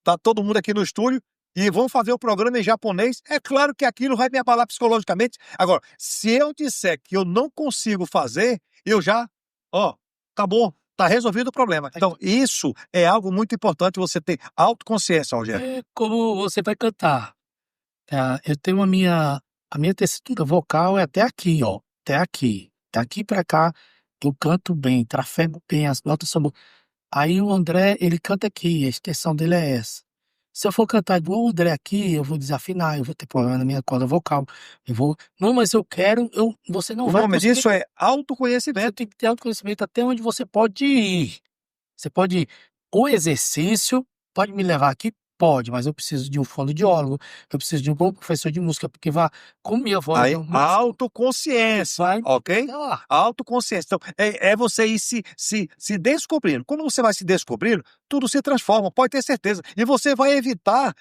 tá todo mundo aqui no estúdio, e vamos fazer o programa em japonês. É claro que aquilo vai me abalar psicologicamente. Agora, se eu disser que eu não consigo fazer, eu já, acabou, tá resolvido o problema. Então, isso é algo muito importante você ter autoconsciência, Rogério. É como você vai cantar. Eu tenho a minha tessitura vocal é até aqui, ó, até aqui. Daqui pra cá, eu canto bem, trafego bem, as notas são boas. Aí o André, ele canta aqui, a extensão dele é essa. Se eu for cantar igual o André aqui, eu vou desafinar, eu vou ter problema na minha corda vocal. Não, mas eu quero, você não O vai nome conseguir. disso é Você autoconhecimento. tem que ter autoconhecimento até onde você pode ir. Você pode ir. O exercício pode me levar aqui? Pode, mas eu preciso de um fonoaudiólogo, eu preciso de um bom professor de música, porque vai, com minha voz, Aí, eu a música, autoconsciência, vai ok? até lá. A autoconsciência. Então, é você ir se descobrindo. Quando você vai se descobrindo, tudo se transforma, pode ter certeza. E você vai evitar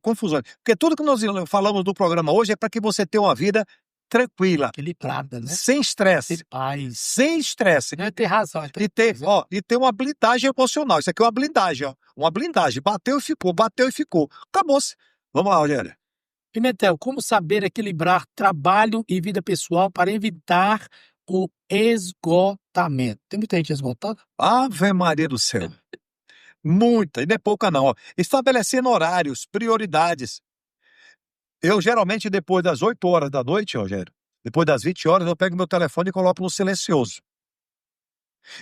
confusões. Porque tudo que nós falamos do programa hoje é para que você tenha uma vida tranquila, Equilibrada, né? sem Ter estresse. paz. Sem estresse. Não é ter razão, é ter E ter uma blindagem emocional. Isso aqui é uma blindagem, ó. Uma blindagem. Bateu e ficou, bateu e ficou. Acabou-se. Vamos lá, Rogério. Pimentel, como saber equilibrar trabalho e vida pessoal para evitar o esgotamento? Tem muita gente esgotada? Ave Maria do céu. Muita, e não é pouca não. Ó. Estabelecendo horários, prioridades. Eu geralmente, depois das 8 horas da noite, Rogério, depois das 20 horas, eu pego meu telefone e coloco no silencioso.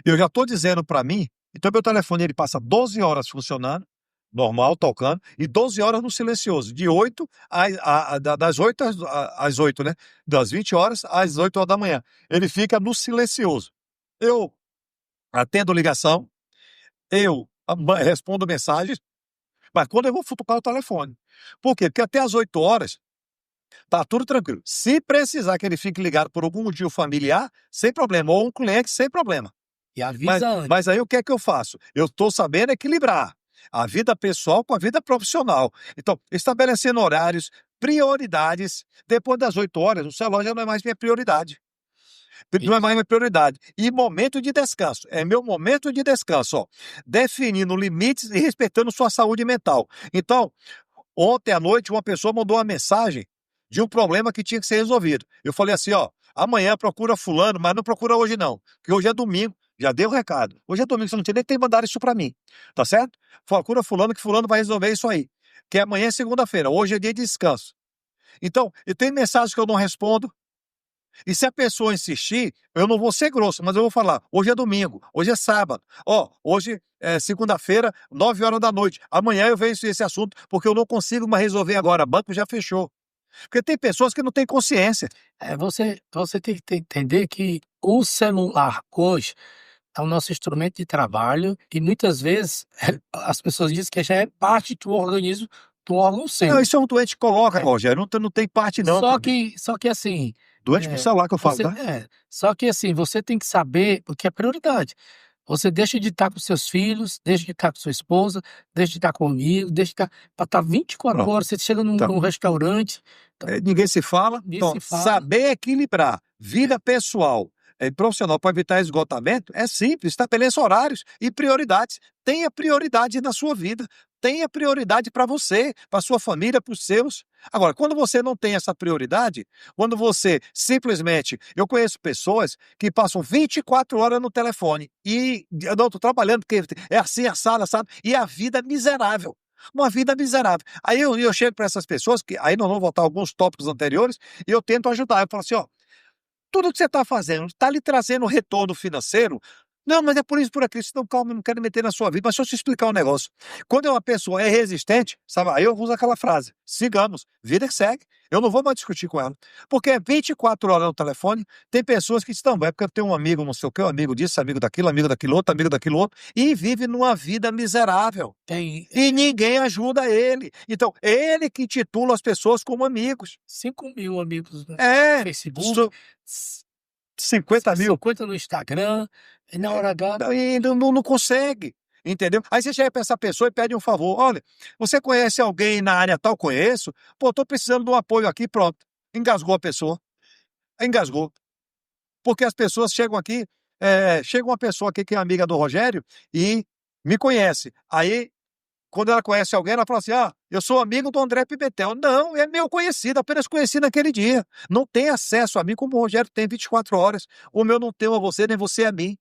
Eu já estou dizendo para mim, então meu telefone ele passa 12 horas funcionando, normal, tocando, e 12 horas no silencioso, de 8 das 8 às 8, né? Das 20 horas às 8 horas da manhã. Ele fica no silencioso. Eu atendo ligação, eu respondo mensagens, mas quando eu vou futucar o telefone. Por quê? Porque até às 8 horas tá tudo tranquilo. Se precisar que ele fique ligado por algum motivo familiar, sem problema. Ou um cliente, sem problema. E avisa antes. Mas aí o que é que eu faço? Eu estou sabendo equilibrar a vida pessoal com a vida profissional. Então, estabelecendo horários, prioridades. Depois das 8 horas, o celular já não é mais minha prioridade. Não é mais minha prioridade. E momento de descanso. É meu momento de descanso, ó. Definindo limites e respeitando sua saúde mental. Então, ontem à noite, uma pessoa mandou uma mensagem de um problema que tinha que ser resolvido. Eu falei assim, ó, amanhã procura fulano, mas não procura hoje não, porque hoje é domingo, já dei o recado. Hoje é domingo, você não tinha nem que ter mandado isso pra mim, tá certo? Procura fulano que fulano vai resolver isso aí, que amanhã é segunda-feira, hoje é dia de descanso. Então, e tem mensagens que eu não respondo, e se a pessoa insistir, eu não vou ser grosso, mas eu vou falar, hoje é domingo, hoje é sábado, ó, hoje é segunda-feira, 9 horas da noite, amanhã eu vejo esse assunto, porque eu não consigo mais resolver agora, o banco já fechou. Porque tem pessoas que não têm consciência. Você tem que entender que o celular hoje é o nosso instrumento de trabalho e muitas vezes as pessoas dizem que já é parte do organismo, do órgão Não, seu. isso é um doente que coloca, É. Rogério, não tem parte não. Só que assim, Doente pro celular que eu falo, você, tá? só que assim, você tem que saber o que é prioridade. Você deixa de estar com seus filhos, deixa de estar com sua esposa, deixa de estar comigo, deixa de estar para estar 24 Pronto. horas. Você chega Então, num restaurante, ninguém se fala. ninguém Então, se fala. saber equilibrar vida pessoal e profissional para evitar esgotamento é simples. Estabeleça horários e prioridades. Tenha prioridade na sua vida. Tenha prioridade para você, para sua família, para os seus. Agora, quando você não tem essa prioridade, quando você simplesmente. Eu conheço pessoas que passam 24 horas no telefone e eu não estou trabalhando porque é assim, assado, assado, e a vida é miserável. Uma vida miserável. Aí eu chego para essas pessoas, que aí nós vamos voltar a alguns tópicos anteriores, e eu tento ajudar. Eu falo assim, ó, tudo que você está fazendo está lhe trazendo retorno financeiro? Não, mas é por isso, por aquilo. Então, calma, eu não quero meter na sua vida. Mas deixa eu te explicar um negócio. Quando uma pessoa é resistente, sabe, aí eu uso aquela frase, sigamos, vida que segue. Eu não vou mais discutir com ela. Porque é 24 horas no telefone, tem pessoas que estão, é porque eu tenho um amigo, não sei o quê, um amigo disso, amigo daquilo outro, amigo daquilo outro, e vive numa vida miserável. E ninguém ajuda ele. Então, ele que titula as pessoas como amigos. 5 mil amigos no É, Facebook, 50 mil. 50 no Instagram, e na hora H. E não consegue, entendeu? Aí você chega para essa pessoa e pede um favor. Olha, você conhece alguém na área tal? Conheço. Pô, tô precisando de um apoio aqui, pronto. Engasgou a pessoa. Engasgou. Porque as pessoas chegam aqui, chega uma pessoa aqui que é amiga do Rogério e me conhece. Aí, quando ela conhece alguém, ela fala assim, eu sou amigo do André Pimentel. Não, é meu conhecido, apenas conheci naquele dia. Não tem acesso a mim como o Rogério tem 24 horas. O meu não tem a você, nem você a mim.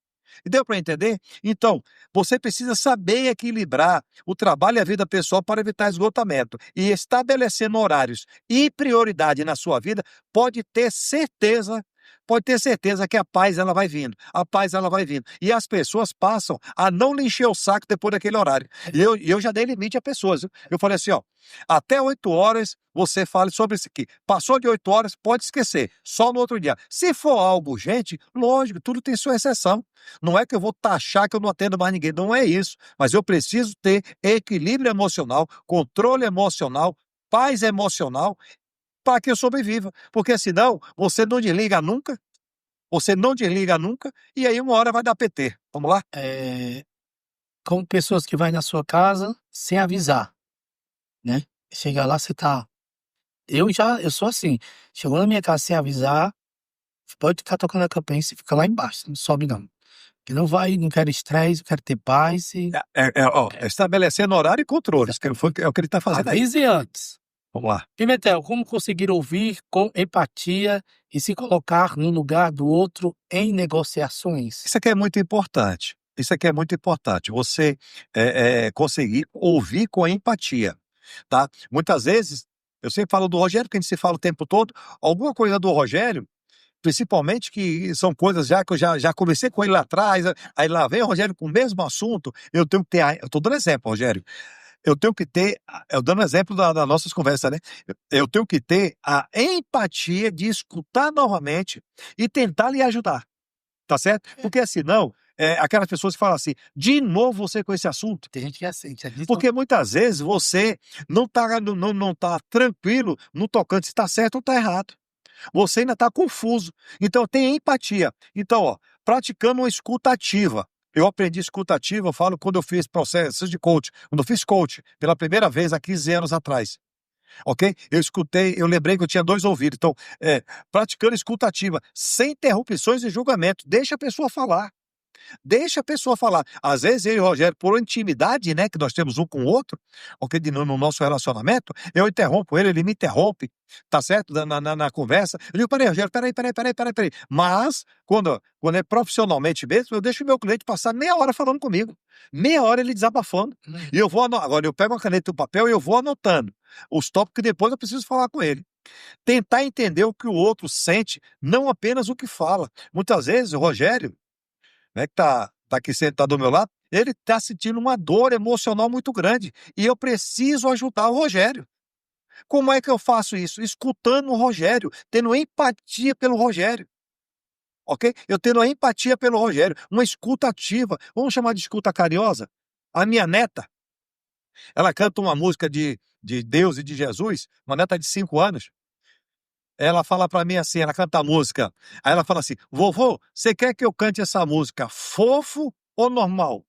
E deu para entender? Então, você precisa saber equilibrar o trabalho e a vida pessoal para evitar esgotamento. E estabelecendo horários e prioridade na sua vida, pode ter certeza pode ter certeza que a paz ela vai vindo, a paz ela vai vindo. E as pessoas passam a não lhe encher o saco depois daquele horário. E eu já dei limite a pessoas. Eu falei assim, ó, até 8 horas você fale sobre isso aqui. Passou de 8 horas, pode esquecer, só no outro dia. Se for algo urgente, lógico, tudo tem sua exceção. Não é que eu vou taxar que eu não atendo mais ninguém, não é isso. Mas eu preciso ter equilíbrio emocional, controle emocional, paz emocional, para que eu sobreviva. Porque senão, você não desliga nunca, e aí uma hora vai dar PT. Vamos lá? Como pessoas que vai na sua casa sem avisar, né? Chega lá, você tá. Eu sou assim. Chegou na minha casa sem avisar, pode ficar tocando a campainha e fica lá embaixo, não sobe não. Que não vai, não quero estresse, quero ter paz e Estabelecendo horário e controle. É o que ele está fazendo aí. avise antes. Vamos lá. Pimentel, como conseguir ouvir com empatia e se colocar no lugar do outro em negociações? Isso aqui é muito importante. Isso aqui é muito importante. Você conseguir ouvir com empatia, tá? Muitas vezes, eu sempre falo do Rogério, que a gente se fala o tempo todo, alguma coisa do Rogério, principalmente que são coisas já que eu já conversei com ele lá atrás, aí lá vem o Rogério com o mesmo assunto, eu tenho que ter, eu estou dando exemplo, Rogério, eu tenho que ter, eu dando exemplo das nossas conversas, né? Eu tenho que ter a empatia de escutar novamente e tentar lhe ajudar, tá certo? Porque senão, aquelas pessoas que falam assim, de novo você com esse assunto, Tem gente que é assim, porque muitas vezes você não tá tranquilo no tocante se está certo ou está errado. Você ainda está confuso. Então, tenha empatia. Então, ó, praticando uma escuta ativa. Eu aprendi escuta ativa, eu falo quando eu fiz processo de coach, quando eu fiz coach pela primeira vez há 15 anos atrás. Ok? Eu escutei, eu lembrei que eu tinha 2 ouvidos. Então, praticando escuta ativa, sem interrupções e julgamento. Deixa a pessoa falar. Deixa a pessoa falar. Às vezes eu e o Rogério, por intimidade, né, que nós temos um com o outro, ok, no nosso relacionamento, eu interrompo ele me interrompe, tá certo? Na conversa. Eu digo, peraí, Rogério, peraí. Mas, quando é profissionalmente mesmo, eu deixo o meu cliente passar meia hora falando comigo. Meia hora ele desabafando. E eu vou agora eu pego uma caneta e um papel e eu vou anotando os tópicos que depois eu preciso falar com ele. Tentar entender o que o outro sente, não apenas o que fala. Muitas vezes, o Rogério, né, que tá aqui sentado do meu lado, ele tá sentindo uma dor emocional muito grande e eu preciso ajudar o Rogério. Como é que eu faço isso? Escutando o Rogério, tendo empatia pelo Rogério, ok? Eu tendo a empatia pelo Rogério, uma escuta ativa, vamos chamar de escuta carinhosa. A minha neta, ela canta uma música de Deus e de Jesus, uma neta de 5 anos. Ela fala pra mim assim, ela canta a música. Aí ela fala assim: vovô, você quer que eu cante essa música fofo ou normal?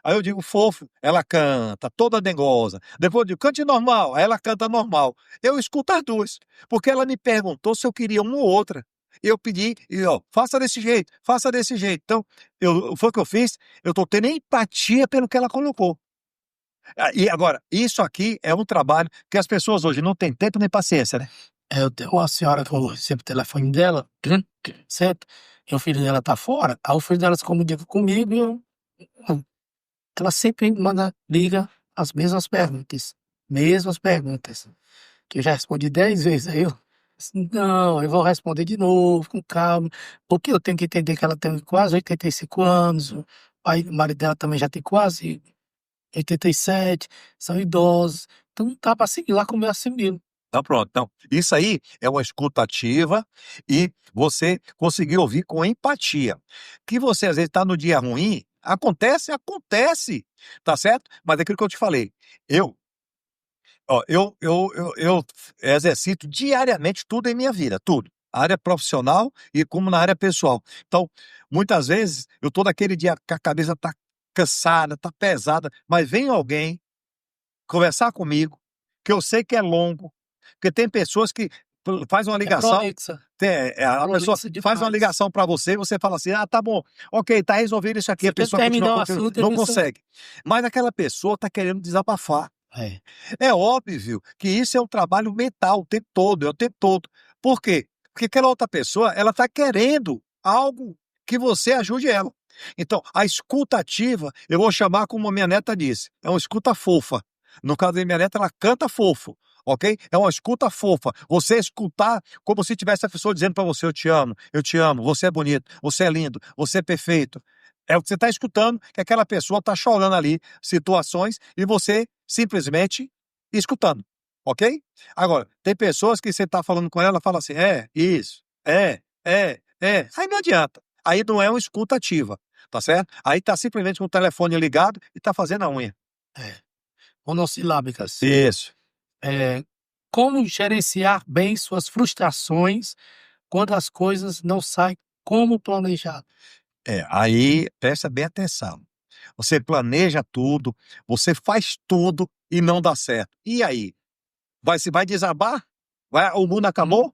Aí eu digo fofo, ela canta, toda dengosa. Depois eu digo, cante normal, aí ela canta normal. Eu escuto as duas, porque ela me perguntou se eu queria uma ou outra. Eu pedi, e ó, faça desse jeito, faça desse jeito. Então, foi o que eu fiz, eu tô tendo empatia pelo que ela colocou. E agora, isso aqui é um trabalho que as pessoas hoje não têm tempo nem paciência, né? Eu tenho uma senhora que eu recebo o telefone dela, certo? E o filho dela tá fora, aí o filho dela se comunica comigo e ela sempre liga as mesmas perguntas. Mesmas perguntas. Que eu já respondi 10 vezes. Aí eu, não, eu vou responder de novo, com calma. Porque eu tenho que entender que ela tem quase 85 anos. O marido dela também já tem quase 87, são idosos. Então não dá pra seguir lá como eu assimilo. Então, pronto. Então, isso aí é uma escuta ativa e você conseguir ouvir com empatia. Que você, às vezes, está no dia ruim, acontece, tá certo? Mas é aquilo que eu te falei, eu exercito diariamente tudo em minha vida, tudo. Área profissional e como na área pessoal. Então, muitas vezes, eu tô naquele dia que a cabeça tá cansada, tá pesada, mas vem alguém conversar comigo, que eu sei que é longo, porque tem pessoas que faz uma ligação, a pessoa faz uma ligação para você e você fala assim, tá bom, ok, tá resolvido isso aqui, a pessoa continua, não consegue. Mas aquela pessoa tá querendo desabafar. É óbvio que isso é um trabalho mental o tempo todo, é o tempo todo. Por quê? Porque aquela outra pessoa, ela tá querendo algo que você ajude ela. Então, a escuta ativa, eu vou chamar como a minha neta disse, é uma escuta fofa. No caso da minha neta, ela canta fofo. ok? É uma escuta fofa. Você escutar como se tivesse a pessoa dizendo para você, eu te amo, você é bonito, você é lindo, você é perfeito. É o que você está escutando, que aquela pessoa está chorando ali situações e você simplesmente escutando, ok? Agora, tem pessoas que você está falando com ela, fala assim, isso, aí não adianta. Aí não é uma escuta ativa, tá certo? Aí tá simplesmente com o telefone ligado e tá fazendo a unha. É. Monossilábicas. Isso. Como gerenciar bem suas frustrações quando as coisas não saem como planejado? Aí presta bem atenção. Você planeja tudo, você faz tudo e não dá certo. E aí? Se vai desabar? O mundo acabou?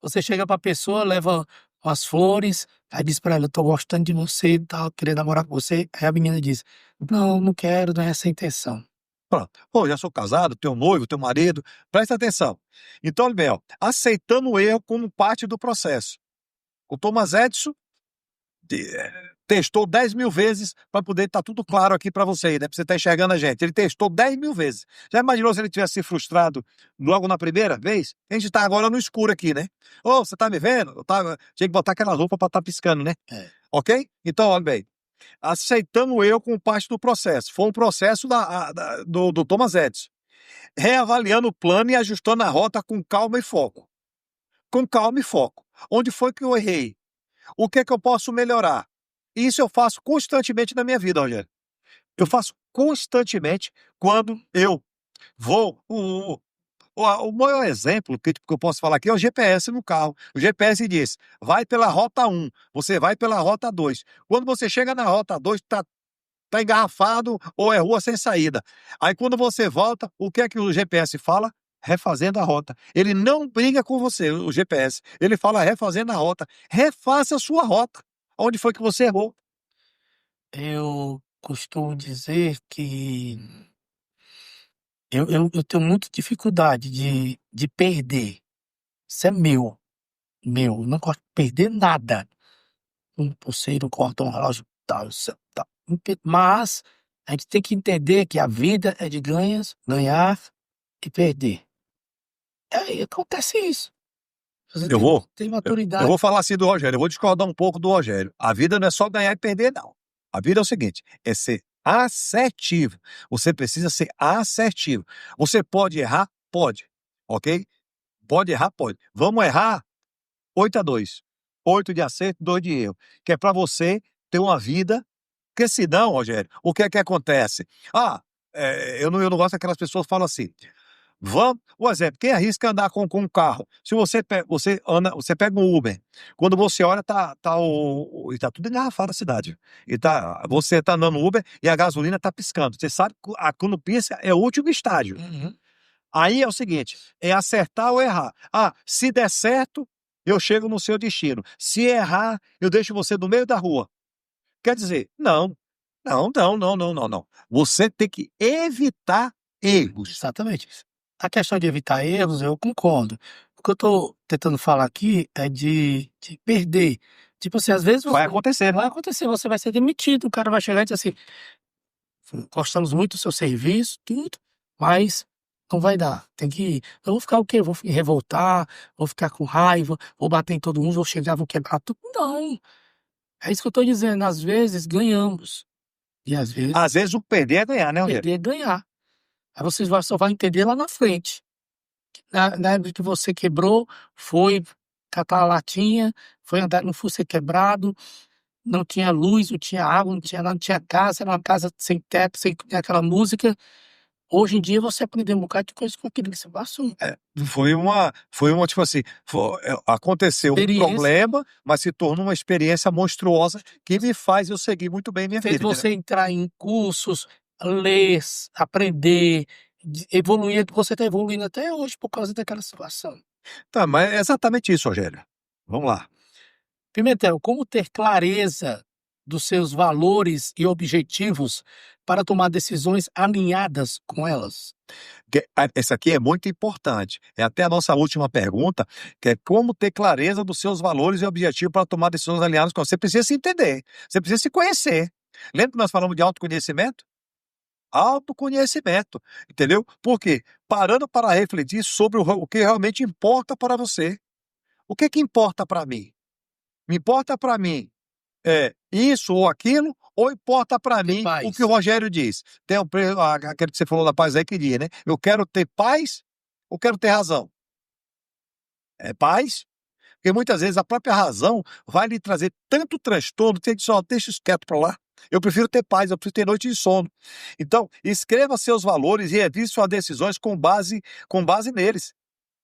Você chega pra pessoa, leva umas flores, aí diz pra ela, eu tô gostando de você e tal, querendo namorar com você. Aí a menina diz, não, não quero, não é essa a intenção. Pronto. Pô, já sou casado, tenho noivo, tenho marido. Presta atenção. Então, olha bem, aceitando o erro como parte do processo. O Thomas Edison testou 10.000 vezes para poder estar tudo claro aqui para você, né? Para você estar enxergando a gente. Ele testou 10.000 vezes. Já imaginou se ele tivesse se frustrado logo na primeira vez? A gente está agora no escuro aqui, né? Ô, você tá me vendo? Tinha que botar aquela roupa para estar piscando, né? Ok? Então, olha bem. Aceitando o erro como parte do processo. Foi um processo do Thomas Edison. Reavaliando o plano e ajustando a rota com calma e foco. Com calma e foco. Onde foi que eu errei? O que é que eu posso melhorar? Isso eu faço constantemente na minha vida, Rogério. Eu faço constantemente quando eu vou. O maior exemplo que eu posso falar aqui é o GPS no carro. O GPS diz: vai pela rota 1, você vai pela rota 2. Quando você chega na rota 2, tá engarrafado ou é rua sem saída. Aí quando você volta, o que é que o GPS fala? Refazendo a rota. Ele não briga com você, o GPS. Ele fala refazendo a rota. Refaça a sua rota. Onde foi que você errou? Eu costumo dizer que eu tenho muita dificuldade de perder. Isso é meu, meu. Eu não gosto de perder nada. Um pulseiro, um cordão, um relógio, tal, tal. Mas a gente tem que entender que a vida é de ganhar e perder. Aí acontece isso. Você Eu vou. tem Eu maturidade. vou falar assim do Rogério, eu vou discordar um pouco do Rogério. A vida não é só ganhar e perder, não. A vida é o seguinte, é ser assertivo. Você precisa ser assertivo. Você pode errar? Pode. Ok? Pode errar? Pode. Vamos errar? 8-2. 8 de acerto, 2 de erro. Que é para você ter uma vida. Porque senão, Rogério, o que é que acontece? Eu não gosto daquelas pessoas que falam assim. Vamos, por exemplo, quem arrisca andar com um carro? Se você anda, você pega um Uber. Quando você olha, e tá tudo engarrafado a cidade. Você tá andando no Uber e a gasolina tá piscando. Você sabe que quando pisca é o último estágio. Uhum. Aí é o seguinte, é acertar ou errar. Se der certo, eu chego no seu destino. Se errar, eu deixo você no meio da rua. Quer dizer, não. Não, não, não, não, não, não. Você tem que evitar erros. Exatamente. A questão de evitar erros, eu concordo. O que eu tô tentando falar aqui é de perder. Tipo assim, às vezes Vai acontecer. vai acontecer, você vai ser demitido, o cara vai chegar e dizer assim, gostamos muito do seu serviço, tudo, mas não vai dar, tem que ir. Eu vou ficar o quê? Vou revoltar, vou ficar com raiva, vou bater em todo mundo, vou chegar, vou quebrar tudo. Não, é isso que eu tô dizendo, às vezes ganhamos, e Às vezes o perder é ganhar, né, Rogério? perder é ganhar. Aí vocês só vão entender lá na frente. Na época que você quebrou, foi catar a latinha, foi andar no fosso quebrado, não tinha luz, não tinha água, não tinha nada, não tinha casa, era uma casa sem teto, sem aquela música. Hoje em dia você aprendeu um bocado de coisa com aquilo que você passou. Foi uma, tipo assim, aconteceu um Experiência problema, mas se tornou uma experiência monstruosa que me faz eu seguir muito bem minha fez vida, entendeu? você entrar em cursos, ler, aprender, evoluir. Você está evoluindo até hoje por causa daquela situação. Tá, mas é exatamente isso, Rogério. Vamos lá. Pimentel, como ter clareza dos seus valores e objetivos para tomar decisões alinhadas com elas? Essa aqui é muito importante. É até a nossa última pergunta, que é como ter clareza dos seus valores e objetivos para tomar decisões alinhadas com você. Você precisa se entender, você precisa se conhecer. Lembra que nós falamos de autoconhecimento? Autoconhecimento, entendeu? Por quê? Parando para refletir sobre o que realmente importa para você. O que importa para mim? Me importa para mim isso ou aquilo, ou importa para Ter mim o que o paz. Rogério diz? Tem aquele que você falou da paz aí que diz, né? Eu quero ter paz ou quero ter razão? É paz? Porque muitas vezes a própria razão vai lhe trazer tanto transtorno, que você diz, ó, deixa isso quieto para lá. Eu prefiro ter paz, eu prefiro ter noite de sono. Então, escreva seus valores e revise suas decisões com base neles.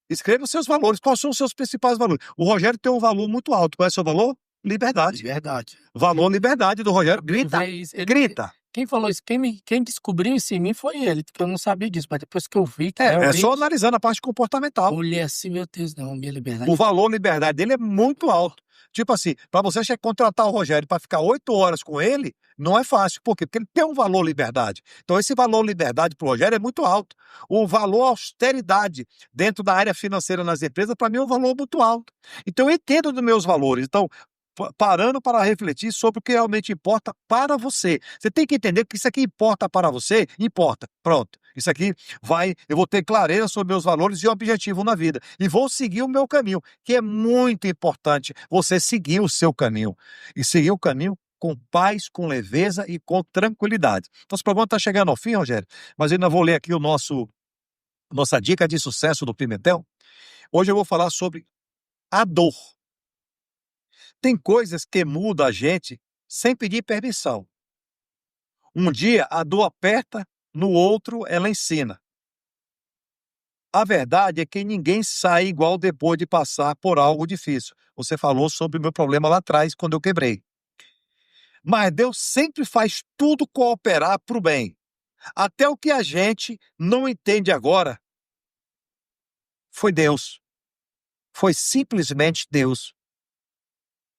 Escreva os seus valores. Quais são os seus principais valores? O Rogério tem um valor muito alto. Qual é o seu valor? Liberdade. Verdade. Valor liberdade do Rogério. Grita, Vez ele- grita. Quem falou isso, quem descobriu isso em mim foi ele, porque eu não sabia disso, mas depois que eu vi que É realmente só analisando a parte comportamental. olhei assim, meu Deus, não, minha liberdade. O valor liberdade dele é muito alto. Tipo assim, para você contratar o Rogério para ficar 8 horas com ele, não é fácil. Por quê? Porque ele tem um valor liberdade. Então, esse valor liberdade para o Rogério é muito alto. O valor austeridade dentro da área financeira nas empresas, para mim, é um valor muito alto. Então, eu entendo dos meus valores. Então, parando para refletir sobre o que realmente importa para você. Você tem que entender que isso aqui importa para você, importa. Pronto. Isso aqui eu vou ter clareza sobre meus valores e objetivo na vida. E vou seguir o meu caminho, que é muito importante você seguir o seu caminho. E seguir o caminho com paz, com leveza e com tranquilidade. Então, esse programa está chegando ao fim, Rogério, mas eu ainda vou ler aqui nossa dica de sucesso do Pimentel. Hoje eu vou falar sobre a dor. Tem coisas que mudam a gente sem pedir permissão. Um dia a dor aperta, no outro ela ensina. A verdade é que ninguém sai igual depois de passar por algo difícil. Você falou sobre o meu problema lá atrás, quando eu quebrei. Mas Deus sempre faz tudo cooperar para o bem. Até o que a gente não entende agora foi Deus. Foi simplesmente Deus.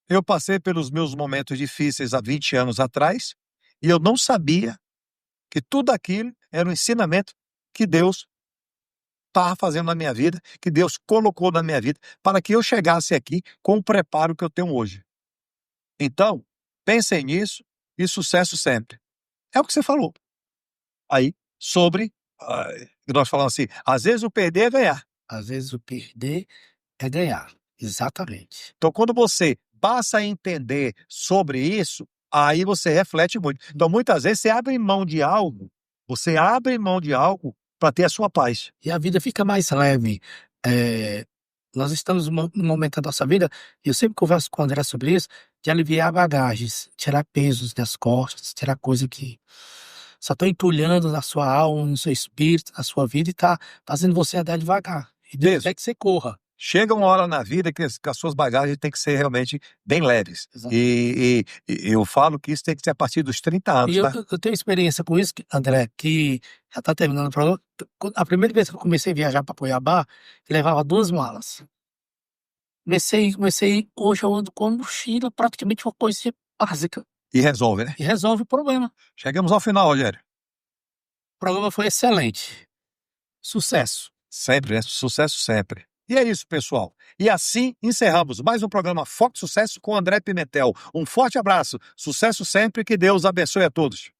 Eu passei pelos meus momentos difíceis há 20 anos atrás e eu não sabia que tudo aquilo era um ensinamento que Deus estava fazendo na minha vida, que Deus colocou na minha vida, para que eu chegasse aqui com o preparo que eu tenho hoje. Então, pensem nisso e sucesso sempre. É o que você falou. Aí, sobre, nós falamos assim, às vezes o perder é ganhar. Às vezes o perder é ganhar. Exatamente. Então, quando você passa a entender sobre isso, aí você reflete muito. Então, muitas vezes, você abre mão de algo para ter a sua paz. E a vida fica mais leve. Nós estamos num momento da nossa vida, e eu sempre converso com o André sobre isso, de aliviar bagagens, tirar pesos das costas, tirar coisa que só estão entulhando na sua alma, no seu espírito, na sua vida, e tá fazendo você andar devagar. E Deus Isso. quer que você corra. Chega uma hora na vida que as suas bagagens têm que ser realmente bem leves. Exatamente. E eu falo que isso tem que ser a partir dos 30 anos, E tá? eu tenho experiência com isso, André, que já está terminando o programa. A primeira vez que eu comecei a viajar para Cuiabá, eu levava 2 malas. Hoje eu ando com uma mochila, praticamente uma coisa básica, E resolve, né? e resolve o problema. Chegamos ao final, Rogério. O programa foi excelente. Sucesso. Sempre, né? Sucesso sempre. E é isso, pessoal. E assim encerramos mais um programa Foco Sucesso com André Pimentel. Um forte abraço, sucesso sempre, que Deus abençoe a todos.